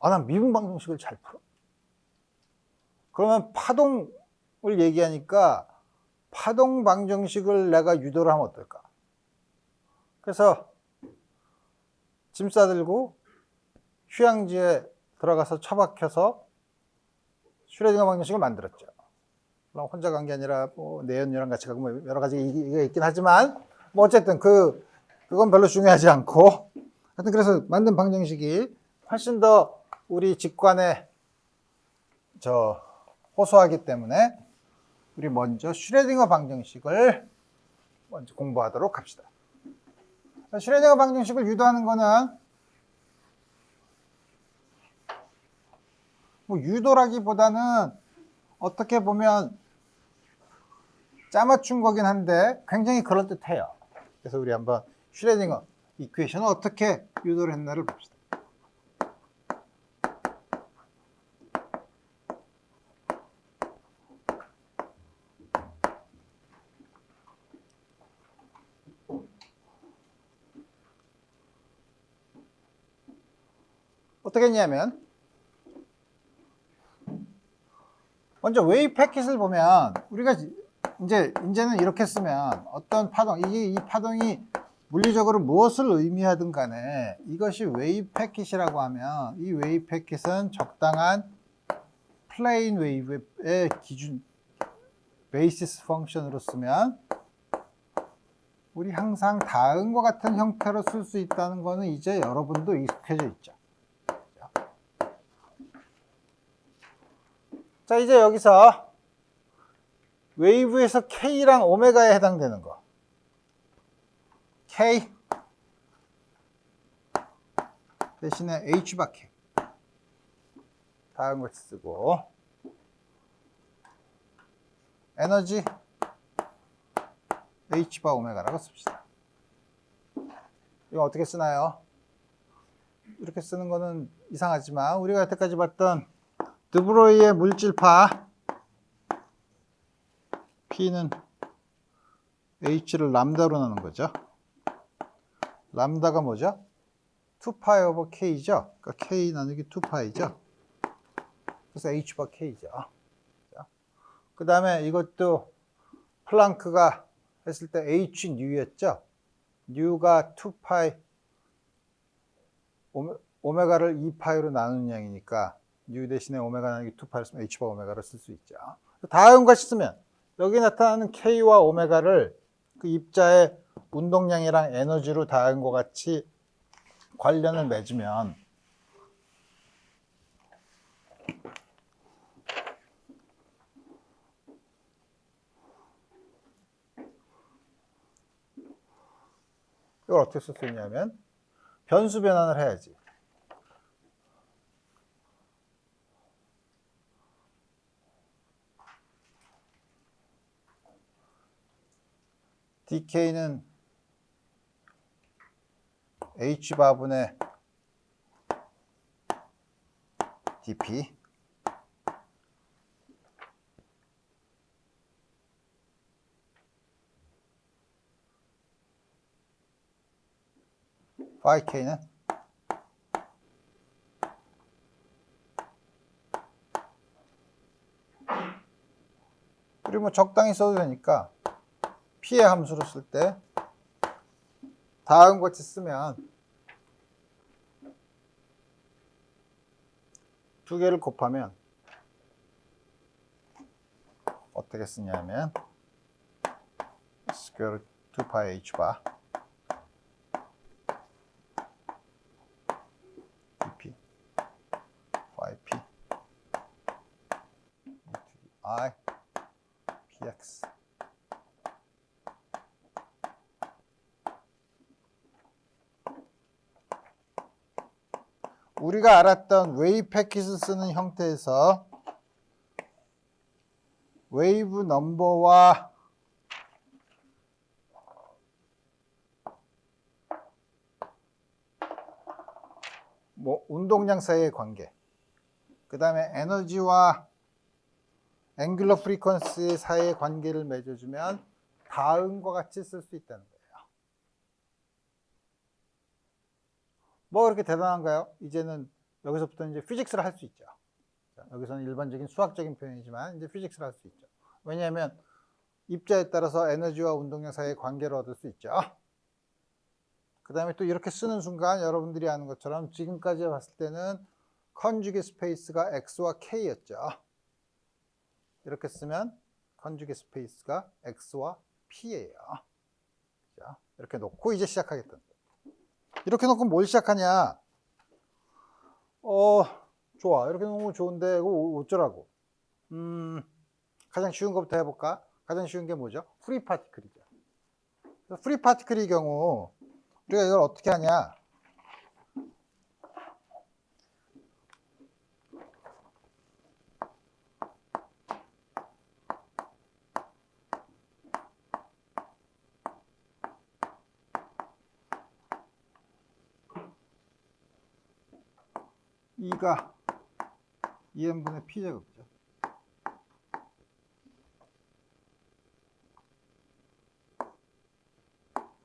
난 미분 방정식을 잘 풀어. 그러면 파동을 얘기하니까 파동 방정식을 내가 유도를 하면 어떨까? 그래서 짐 싸들고 휴양지에 들어가서 처박혀서 슈레딩거 방정식을 만들었죠. 물론 혼자 간 게 아니라 내연녀랑 같이 가고 여러 가지 이게 있긴 하지만 어쨌든 그건 별로 중요하지 않고 하여튼 그래서 만든 방정식이 훨씬 더 우리 직관에 호소하기 때문에 우리 먼저 슈레딩거 방정식을 먼저 공부하도록 합시다. 슈레딩거 방정식을 유도하는 거는 유도라기보다는 어떻게 보면 짜맞춘 거긴 한데 굉장히 그럴듯해요. 그래서 우리 한번 슈레딩거 이퀘이션을 어떻게 유도를 했나를 봅시다. 어떻게 했냐면 먼저 웨이브 패킷을 보면 우리가 이제는 이렇게 쓰면 어떤 파동, 이 파동이 물리적으로 무엇을 의미하든 간에 이것이 웨이브 패킷이라고 하면 이 웨이브 패킷은 적당한 플레인 웨이브의 기준 베이시스 펑션으로 쓰면 우리 항상 다음과 같은 형태로 쓸 수 있다는 거는 이제 여러분도 익숙해져 있죠. 자, 이제 여기서 웨이브에서 K랑 오메가에 해당되는 거. K 대신에 H 바 K. 다음 같이 쓰고. 에너지 H 바 오메가라고 씁시다. 이거 어떻게 쓰나요? 이렇게 쓰는 거는 이상하지만 우리가 여태까지 봤던 드브로이의 물질파 P는 H를 람다로 나눈 거죠. 람다가 뭐죠? 2파이 오버 K죠. 그러니까 K 나누기 2파이죠. 그래서 H 바 K죠. 그 다음에 이것도 플랑크가 했을 때 H 뉴였죠. 뉴가 2파이 오메가를 2파이로 나누는 양이니까 뉴 대신에 오메가 나누기 2파이를 쓰면 H 바 오메가를 쓸 수 있죠. 다음 같이 쓰면 여기 나타나는 K와 오메가를 그 입자의 운동량이랑 에너지로 다음과 같이 관련을 맺으면 이걸 어떻게 쓸 수 있냐면 변수 변환을 해야지. dk는 h바분의 dp phi k는 그리고 뭐 적당히 써도 되니까 p의 함수로 쓸 때 다음 같이 쓰면 두 개를 곱하면 어떻게 쓰냐면 스퀘어 2파이 h바 dp phi p I px 우리가 알았던 웨이브 패킷을 쓰는 형태에서 웨이브 넘버와 뭐 운동량 사이의 관계, 그 다음에 에너지와 앵귤러 프리퀀시 사이의 관계를 맺어주면 다음과 같이 쓸 수 있다는 거예요. 뭐 그렇게 대단한가요? 이제는 여기서부터 이제 피직스를 할 수 있죠. 자, 여기서는 일반적인 수학적인 표현이지만 이제 피직스를 할 수 있죠. 왜냐하면 입자에 따라서 에너지와 운동량 사이의 관계를 얻을 수 있죠. 그 다음에 또 이렇게 쓰는 순간 여러분들이 아는 것처럼 지금까지 봤을 때는 컨주게 스페이스가 X와 K였죠. 이렇게 쓰면 컨주게 스페이스가 X와 P예요. 자, 이렇게 놓고 이제 시작하겠다. 이렇게 놓고 뭘 시작하냐? 좋아. 이렇게 놓으면 좋은데 이거 어쩌라고? 가장 쉬운 것부터 해볼까? 가장 쉬운 게 뭐죠? 프리 파티클이죠. 프리 파티클의 경우 우리가 이걸 어떻게 하냐? E가 2n분의 P제곱이죠.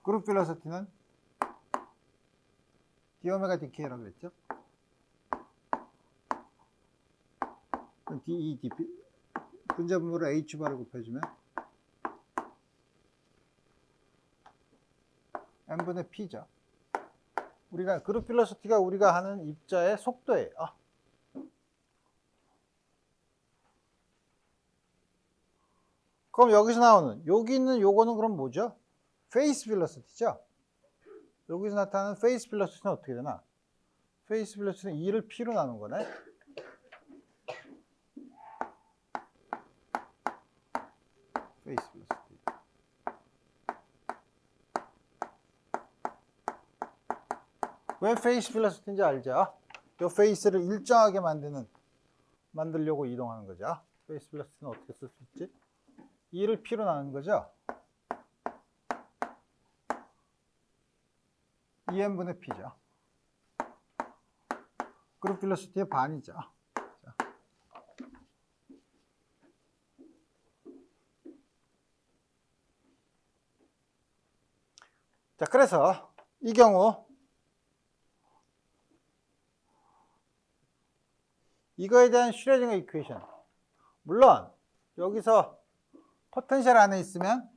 그룹 벨로시티는 d오메가 dk라고 그랬죠? de dp 분자분모를 h바를 곱해주면 n분의 p죠. 우리가 그룹 벨로시티가 우리가 하는 입자의 속도예요. 그럼 여기서 나오는 여기 있는 요거는 그럼 뭐죠? 페이스 벨로시티죠. 여기서 나타나는 페이스 벨로시티는 어떻게 되나? 페이스 벨로시티는 2를 p로 나눈 거네. 왜 페이스 벨로시티인지 알죠? 이 페이스를 일정하게 만들려고 이동하는 거죠. 페이스 벨로시티는 어떻게 쓸 수 있지? 2를 P로 나누는 거죠. 2n분의 P죠. 그룹 벨로시티의 반이죠. 자, 그래서 이 경우 이거에 대한 슈레딩거 이퀘이션, 물론 여기서 포텐셜 안에 있으면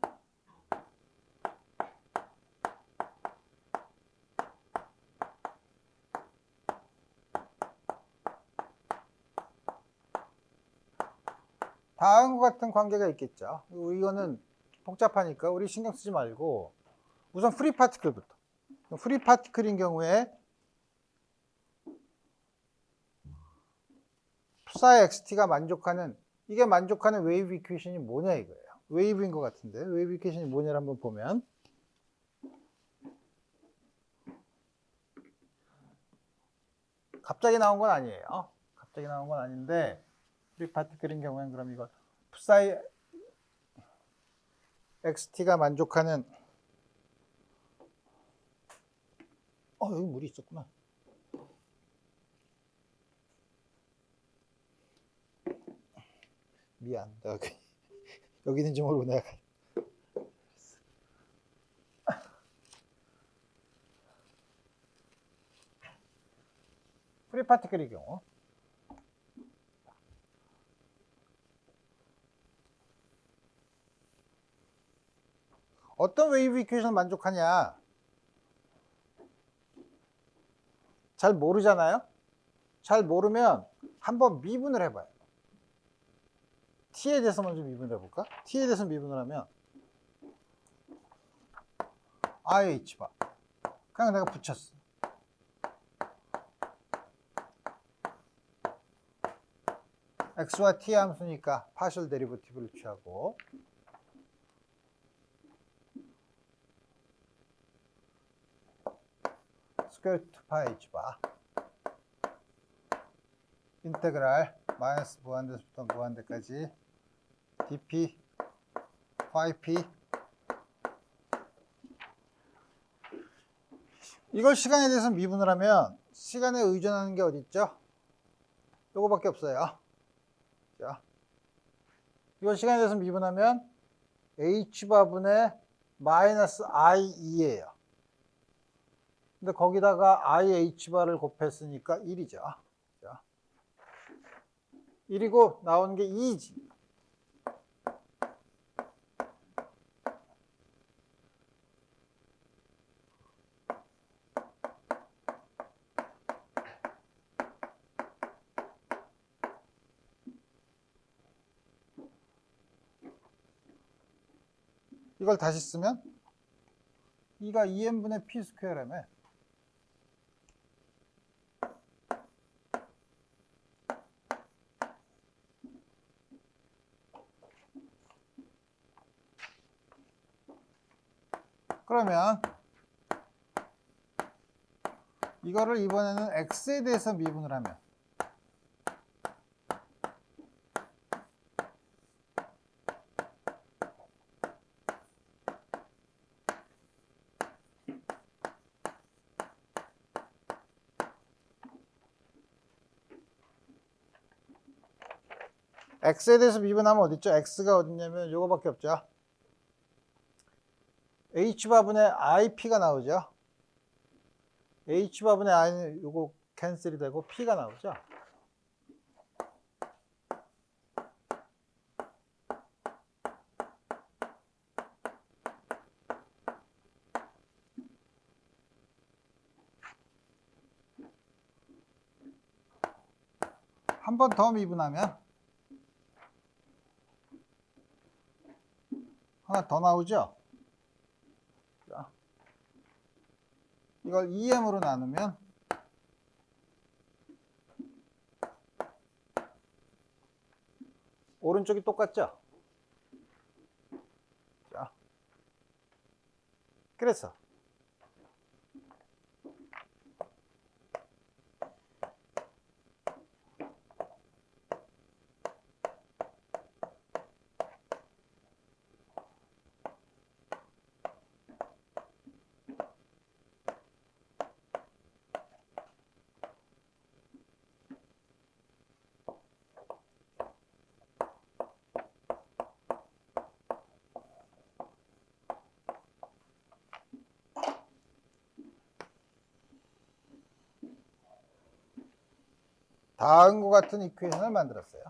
다음과 같은 관계가 있겠죠. 이거는 복잡하니까 우리 신경 쓰지 말고 우선 프리 파티클부터. 프리 파티클인 경우에 psi xt가 이게 만족하는 웨이브 이퀘이션이 뭐냐 이거예요. 웨이브인 것 같은데 웨이브 이퀘이션이 뭐냐를 한번 보면 갑자기 나온 건 아니에요. 갑자기 나온 건 아닌데 프리 파티클인 경우에는 그럼 이거 psi xt가 만족하는 여기 물이 있었구나. 미안. 여기 있는지 모르고 내가. 프리 파티클의 경우 어떤 웨이브 이퀘이션을 만족하냐? 잘 모르잖아요? 잘 모르면 한번 미분을 해봐요. t에 대해서 먼저 미분을 해볼까? t에 대해서 미분을 하면 IH바 그냥 내가 붙였어. x와 t 함수니까 파셜 데리버티브를 취하고 스퀘어 루트 파이 h바 인테그랄 마이너스 무한대부터 무한대까지 dp phi p 이걸 시간에 대해서 미분을 하면 시간에 의존하는 게 어디 있죠? 요거밖에 없어요. 자, 이걸 시간에 대해서 미분하면 h바분의 마이너스 i2예요. 근데 거기다가 ih바를 곱했으니까 1이죠. 자, 1이고 나오는 게 2지. 이걸 다시 쓰면 2가 2n분의 p 스퀘어라며. 그러면 이거를 이번에는 x에 대해서 미분을 하면 x에 대해서 미분하면 어딨죠? x가 어딨냐면 요거밖에 없죠. h바분의 ip가 나오죠. h바분의 i는 요거 캔슬이 되고 p가 나오죠. 한 번 더 미분하면 하나 더 나오죠. 자, 이걸 2m으로 나누면 오른쪽이 똑같죠. 자, 그래서 다음과 같은 이퀘이션을 만들었어요.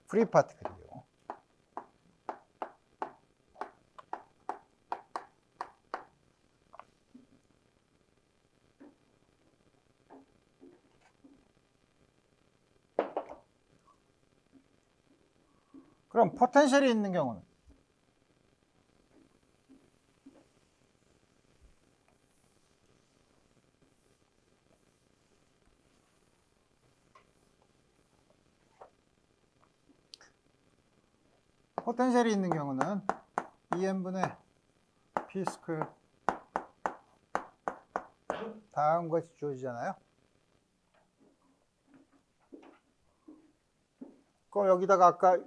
프리 파티클이요. 그럼 포텐셜이 있는 경우는 포텐셜이 있는 경우는 2n분의 p 스퀘어 다음과 같이 주어지잖아요. 그럼 여기다가 아까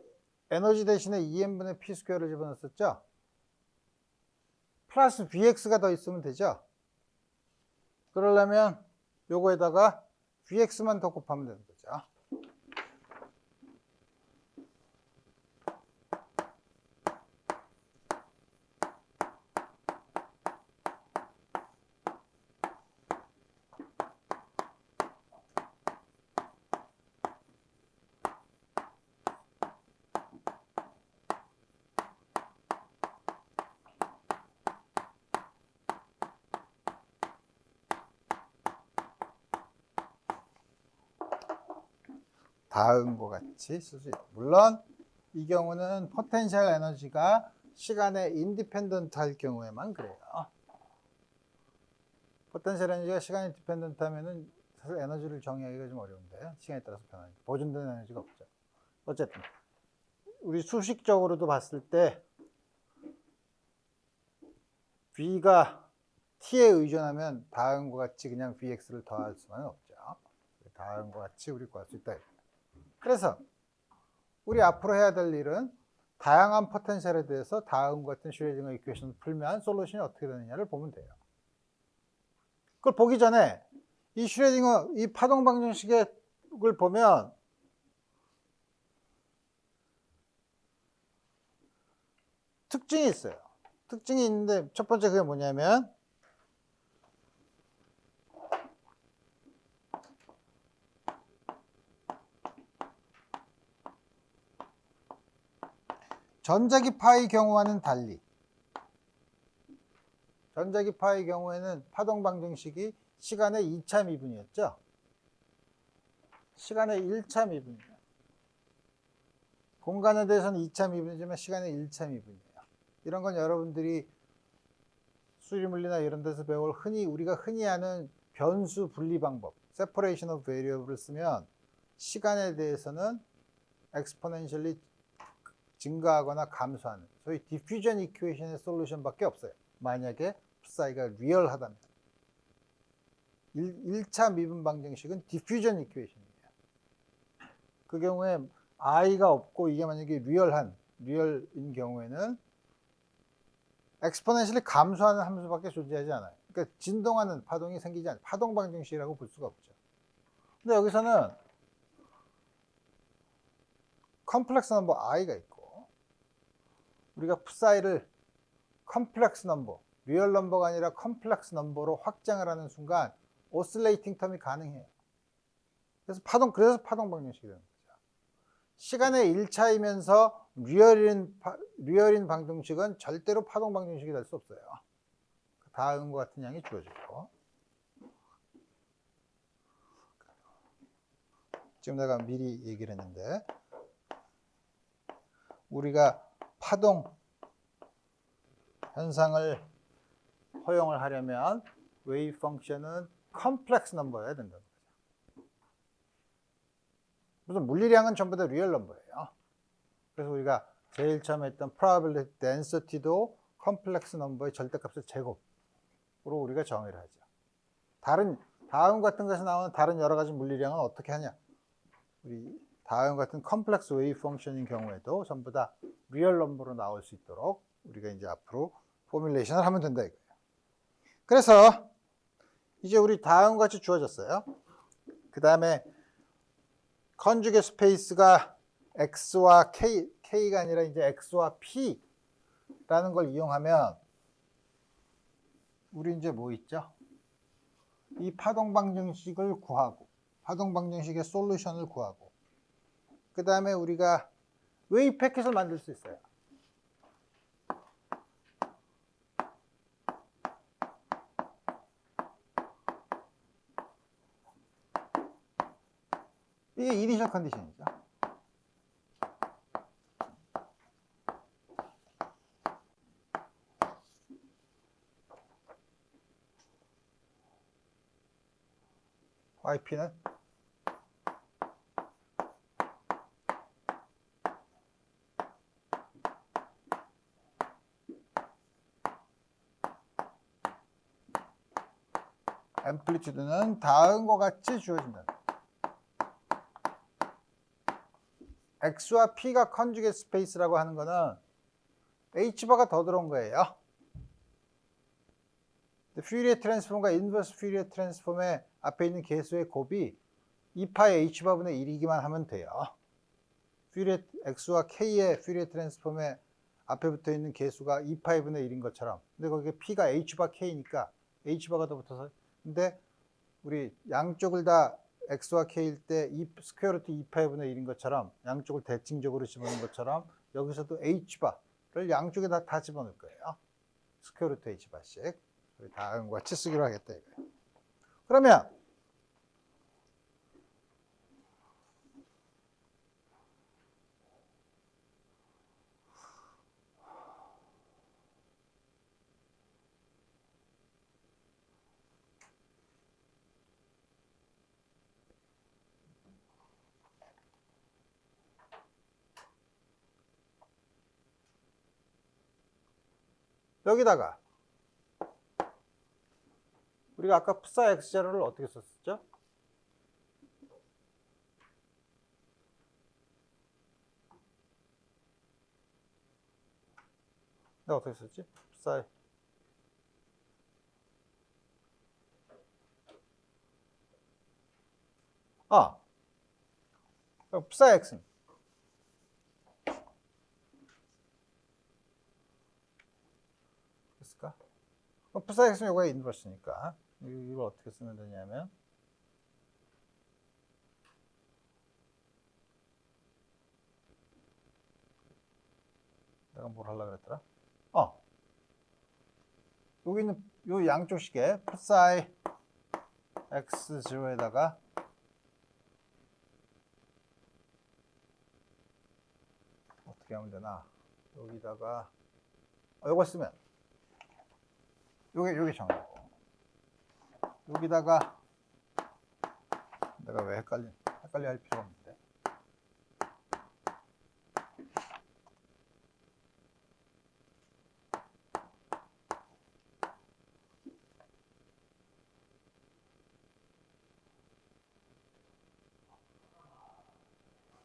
에너지 대신에 2n분의 p 스퀘어를 집어넣었었죠? 플러스 vx가 더 있으면 되죠? 그러려면 요거에다가 vx만 더 곱하면 되는 거죠. 다음과 같이 쓸 수 있다. 물론 이 경우는 포텐셜 에너지가 시간에 인디펜던트 할 경우에만 그래요. 포텐셜 에너지가 시간에 디펜던트 하면은 사실 에너지를 정의하기가 좀 어려운데 시간에 따라서 변하니까 보존되는 에너지가 없죠. 어쨌든 우리 수식적으로도 봤을 때 V가 T에 의존하면 다음과 같이 그냥 Vx를 더할 수는 없죠. 다음과 같이 우리 구할 수 있다. 그래서 우리 앞으로 해야 될 일은 다양한 포텐셜에 대해서 다음과 같은 슈레딩거 이퀘이션을 풀면 솔루션이 어떻게 되느냐를 보면 돼요. 그걸 보기 전에 이 슈레딩거 이 파동 방정식을 보면 특징이 있어요. 특징이 있는데 첫 번째 그게 뭐냐면 전자기파의 경우와는 달리 전자기파의 경우에는 파동 방정식이 시간의 2차 미분이었죠. 시간의 1차 미분이에요. 공간에 대해서는 2차 미분이지만 시간의 1차 미분이에요. 이런 건 여러분들이 수리물리나 이런 데서 배울 우리가 흔히 아는 변수 분리 방법, separation of variable을 쓰면 시간에 대해서는 exponentially 증가하거나 감소하는 소위 diffusion equation의 솔루션밖에 없어요. 만약에 psi가 리얼하다면 1차 미분 방정식은 diffusion equation이에요. 그 경우에 i가 없고 이게 만약에 리얼인 경우에는 exponentially 감소하는 함수밖에 존재하지 않아요. 그러니까 진동하는 파동이 생기지 않아요. 파동 방정식이라고 볼 수가 없죠. 근데 여기서는 컴플렉스 넘버 i가 있고 우리가 psi를 컴플렉스 넘버, 리얼 넘버가 아니라 컴플렉스 넘버로 확장을 하는 순간 오실레이팅 텀이 가능해요. 그래서 파동 방정식이 되는 거죠. 시간의 1차이면서 리얼인 방정식은 절대로 파동 방정식이 될 수 없어요. 다음과 같은 양이 주어지고 지금 내가 미리 얘기를 했는데 우리가 파동 현상을 허용을 하려면 웨이브 펑션은 컴플렉스 넘버여야 된다는 거죠. 무슨 물리량은 전부 다 리얼 넘버예요. 그래서 우리가 제일 처음에 했던 probability density도 컴플렉스 넘버의 절대값의 제곱으로 우리가 정의를 하죠. 다음 같은 것에서 나오는 다른 여러 가지 물리량은 어떻게 하냐? 우리 다음 같은 컴플렉스 웨이브 펑션인 경우에도 전부 다 리얼 넘버로 나올 수 있도록 우리가 이제 앞으로 포뮬레이션을 하면 된다 이거예요. 그래서 이제 우리 다음과 같이 주어졌어요. 그 다음에 컨주게 스페이스가 x와 k K가 아니라 이제 X와 P라는 걸 이용하면 우리 이제 뭐 있죠? 이 파동 방정식을 구하고 파동 방정식의 솔루션을 구하고 그 다음에 우리가 웨이브 패킷을 만들 수 있어요. 이게 이니셜 컨디션이죠. YP는 앰플리튜드는 다음과 같이 주어진다. X와 P가 컨주게이트 스페이스라고 하는 거는 H바가 더 들어온 거예요. 퓨리에 트랜스폼과 인버스 퓨리에 트랜스폼의 앞에 있는 계수의 곱이 2파의 H바분의 1이기만 하면 돼요. 퓨리에 X와 K의 퓨리에 트랜스폼의 앞에 붙어 있는 계수가 2파의 분의 1인 것처럼. 근데 거기에 P가 H바 K니까 H바가 더 붙어서. 근데 우리 양쪽을 다 X와 K일 때 스퀘어 루트 2파의 분의 1인 것처럼 양쪽을 대칭적으로 집어넣은 것처럼 여기서도 H바를 양쪽에 다 집어넣을 거예요. 스퀘어 루트 H바씩. 다음과 같이 쓰기로 하겠다 이거예요. 그러면 여기다가 우리가 아까 푸사 X제로를 어떻게 썼었죠? 내가 어떻게 썼지? 푸사 푸사 X는 됐을까? 푸사 X는 이거의 인버스니까 이걸 어떻게 쓰면 되냐면 내가 뭘 하려고 그랬더라? 여기 있는 요 양쪽 식에 푸사이 X0에다가 어떻게 하면 되나? 여기다가 요거 쓰면 요게 정하고 여기다가 내가 왜 헷갈려 할 필요가 없는데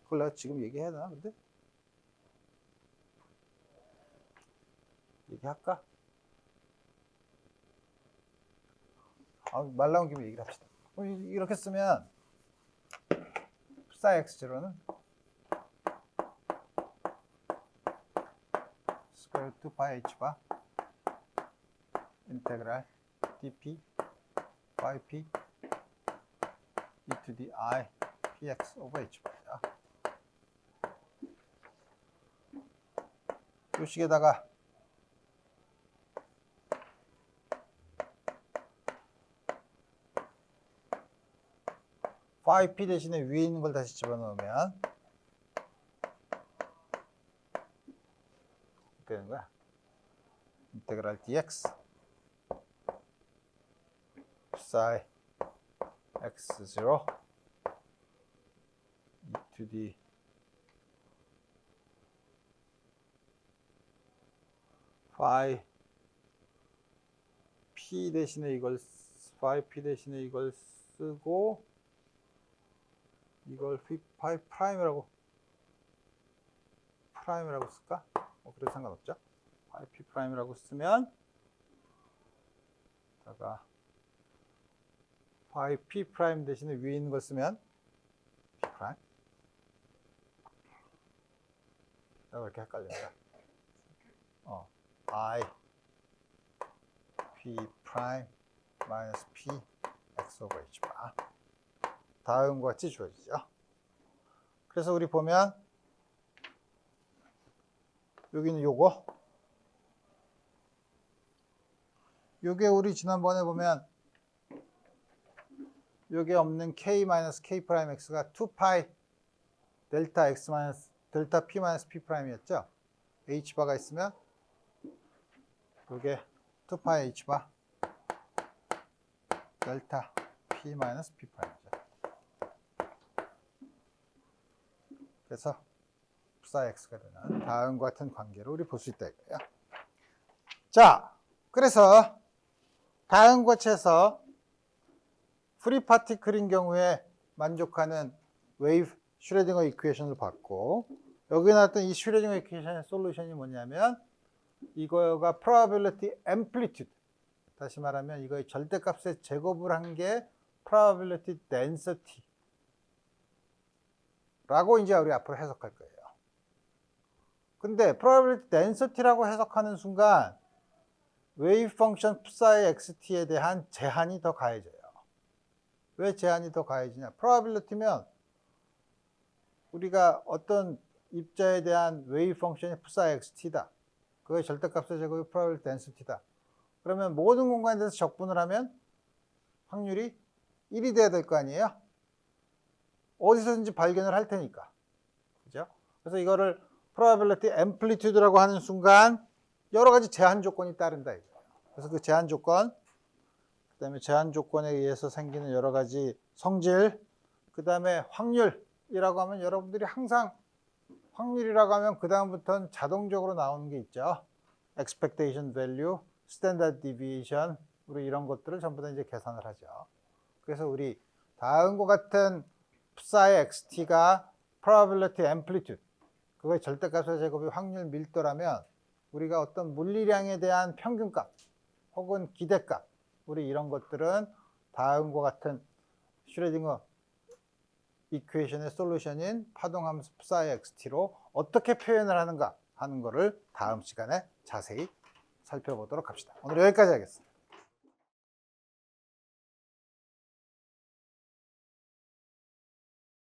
그걸 내가 지금 얘기해야 되나 근데? 얘기할까? 말 나온 김에 얘기를 합시다. 이렇게 쓰면 푸사 X0는 스퀘어 루트 파이 H바 인테그랄 dp yp e to the I px over h바야. 이 식에다가 phi p 대신에 위에 있는 걸 다시 집어넣으면 어떻게 되는 거야? 인테그랄 dx psi x0 e to the phi p 대신에 이걸 쓰고 이걸 phi 프라임이라고 쓸까? 그래도 상관없죠. phi p 프라임이라고 쓰면 다가 phi p 프라임 대신에 위에 있는 걸 쓰면 p 프라임 왜 이렇게 헷갈린다. I P 프라임 마이너스 P X 오버 H 바. 다음과 같이 주어지죠. 그래서 우리 보면 여기는 요거. 요게 우리 지난번에 보면 요게 없는 K 마이너스 K 프라임 X가 2파이 델타 X 마이너스 델타 P 마이너스 P 프라임이었죠. H 바가 있으면 요게 2파이 H 바 델타 P 마이너스 P 프라임이죠. 그래서 흡사 X가 되는 다음과 같은 관계를 우리 볼 수 있다 이거예요. 자, 그래서 다음과 같이해서 프리 파티클인 경우에 만족하는 웨이브 슈레딩거 이퀘이션을 봤고, 여기 나왔던 이 슈레딩거 이퀘이션의 솔루션이 뭐냐면 이거가 probability amplitude, 다시 말하면 이거의 절대값의 제곱을 한 게 probability density 라고 이제 우리 앞으로 해석할 거예요. 근데 probability density라고 해석하는 순간 웨이브 펑션 psi의 xt에 대한 제한이 더 가해져요. 왜 제한이 더 가해지냐? probability면 우리가 어떤 입자에 대한 웨이브 펑션이 psi xt다. 그의 절대값의 제곱이 probability density다. 그러면 모든 공간에 대해서 적분을 하면 확률이 1이 돼야 될 거 아니에요? 어디서든지 발견을 할 테니까. 그죠? 그래서 이거를 probability amplitude라고 하는 순간 여러 가지 제한 조건이 따른다 이거예요. 그래서 그 제한 조건, 그다음에 제한 조건에 의해서 생기는 여러 가지 성질, 그다음에 확률이라고 하면 여러분들이 항상 확률이라고 하면 그다음부터는 자동적으로 나오는 게 있죠. expectation value, standard deviation, 우리 이런 것들을 전부 다 이제 계산을 하죠. 그래서 우리 다음과 같은 psi xt가 probability amplitude, 그거의 절대값의 제곱이 확률 밀도라면 우리가 어떤 물리량에 대한 평균값 혹은 기대값, 우리 이런 것들은 다음과 같은 슈레딩거 이퀘이션의 솔루션인 파동함수 psi xt로 어떻게 표현을 하는가 하는 거를 다음 시간에 자세히 살펴보도록 합시다. 오늘 여기까지 하겠습니다.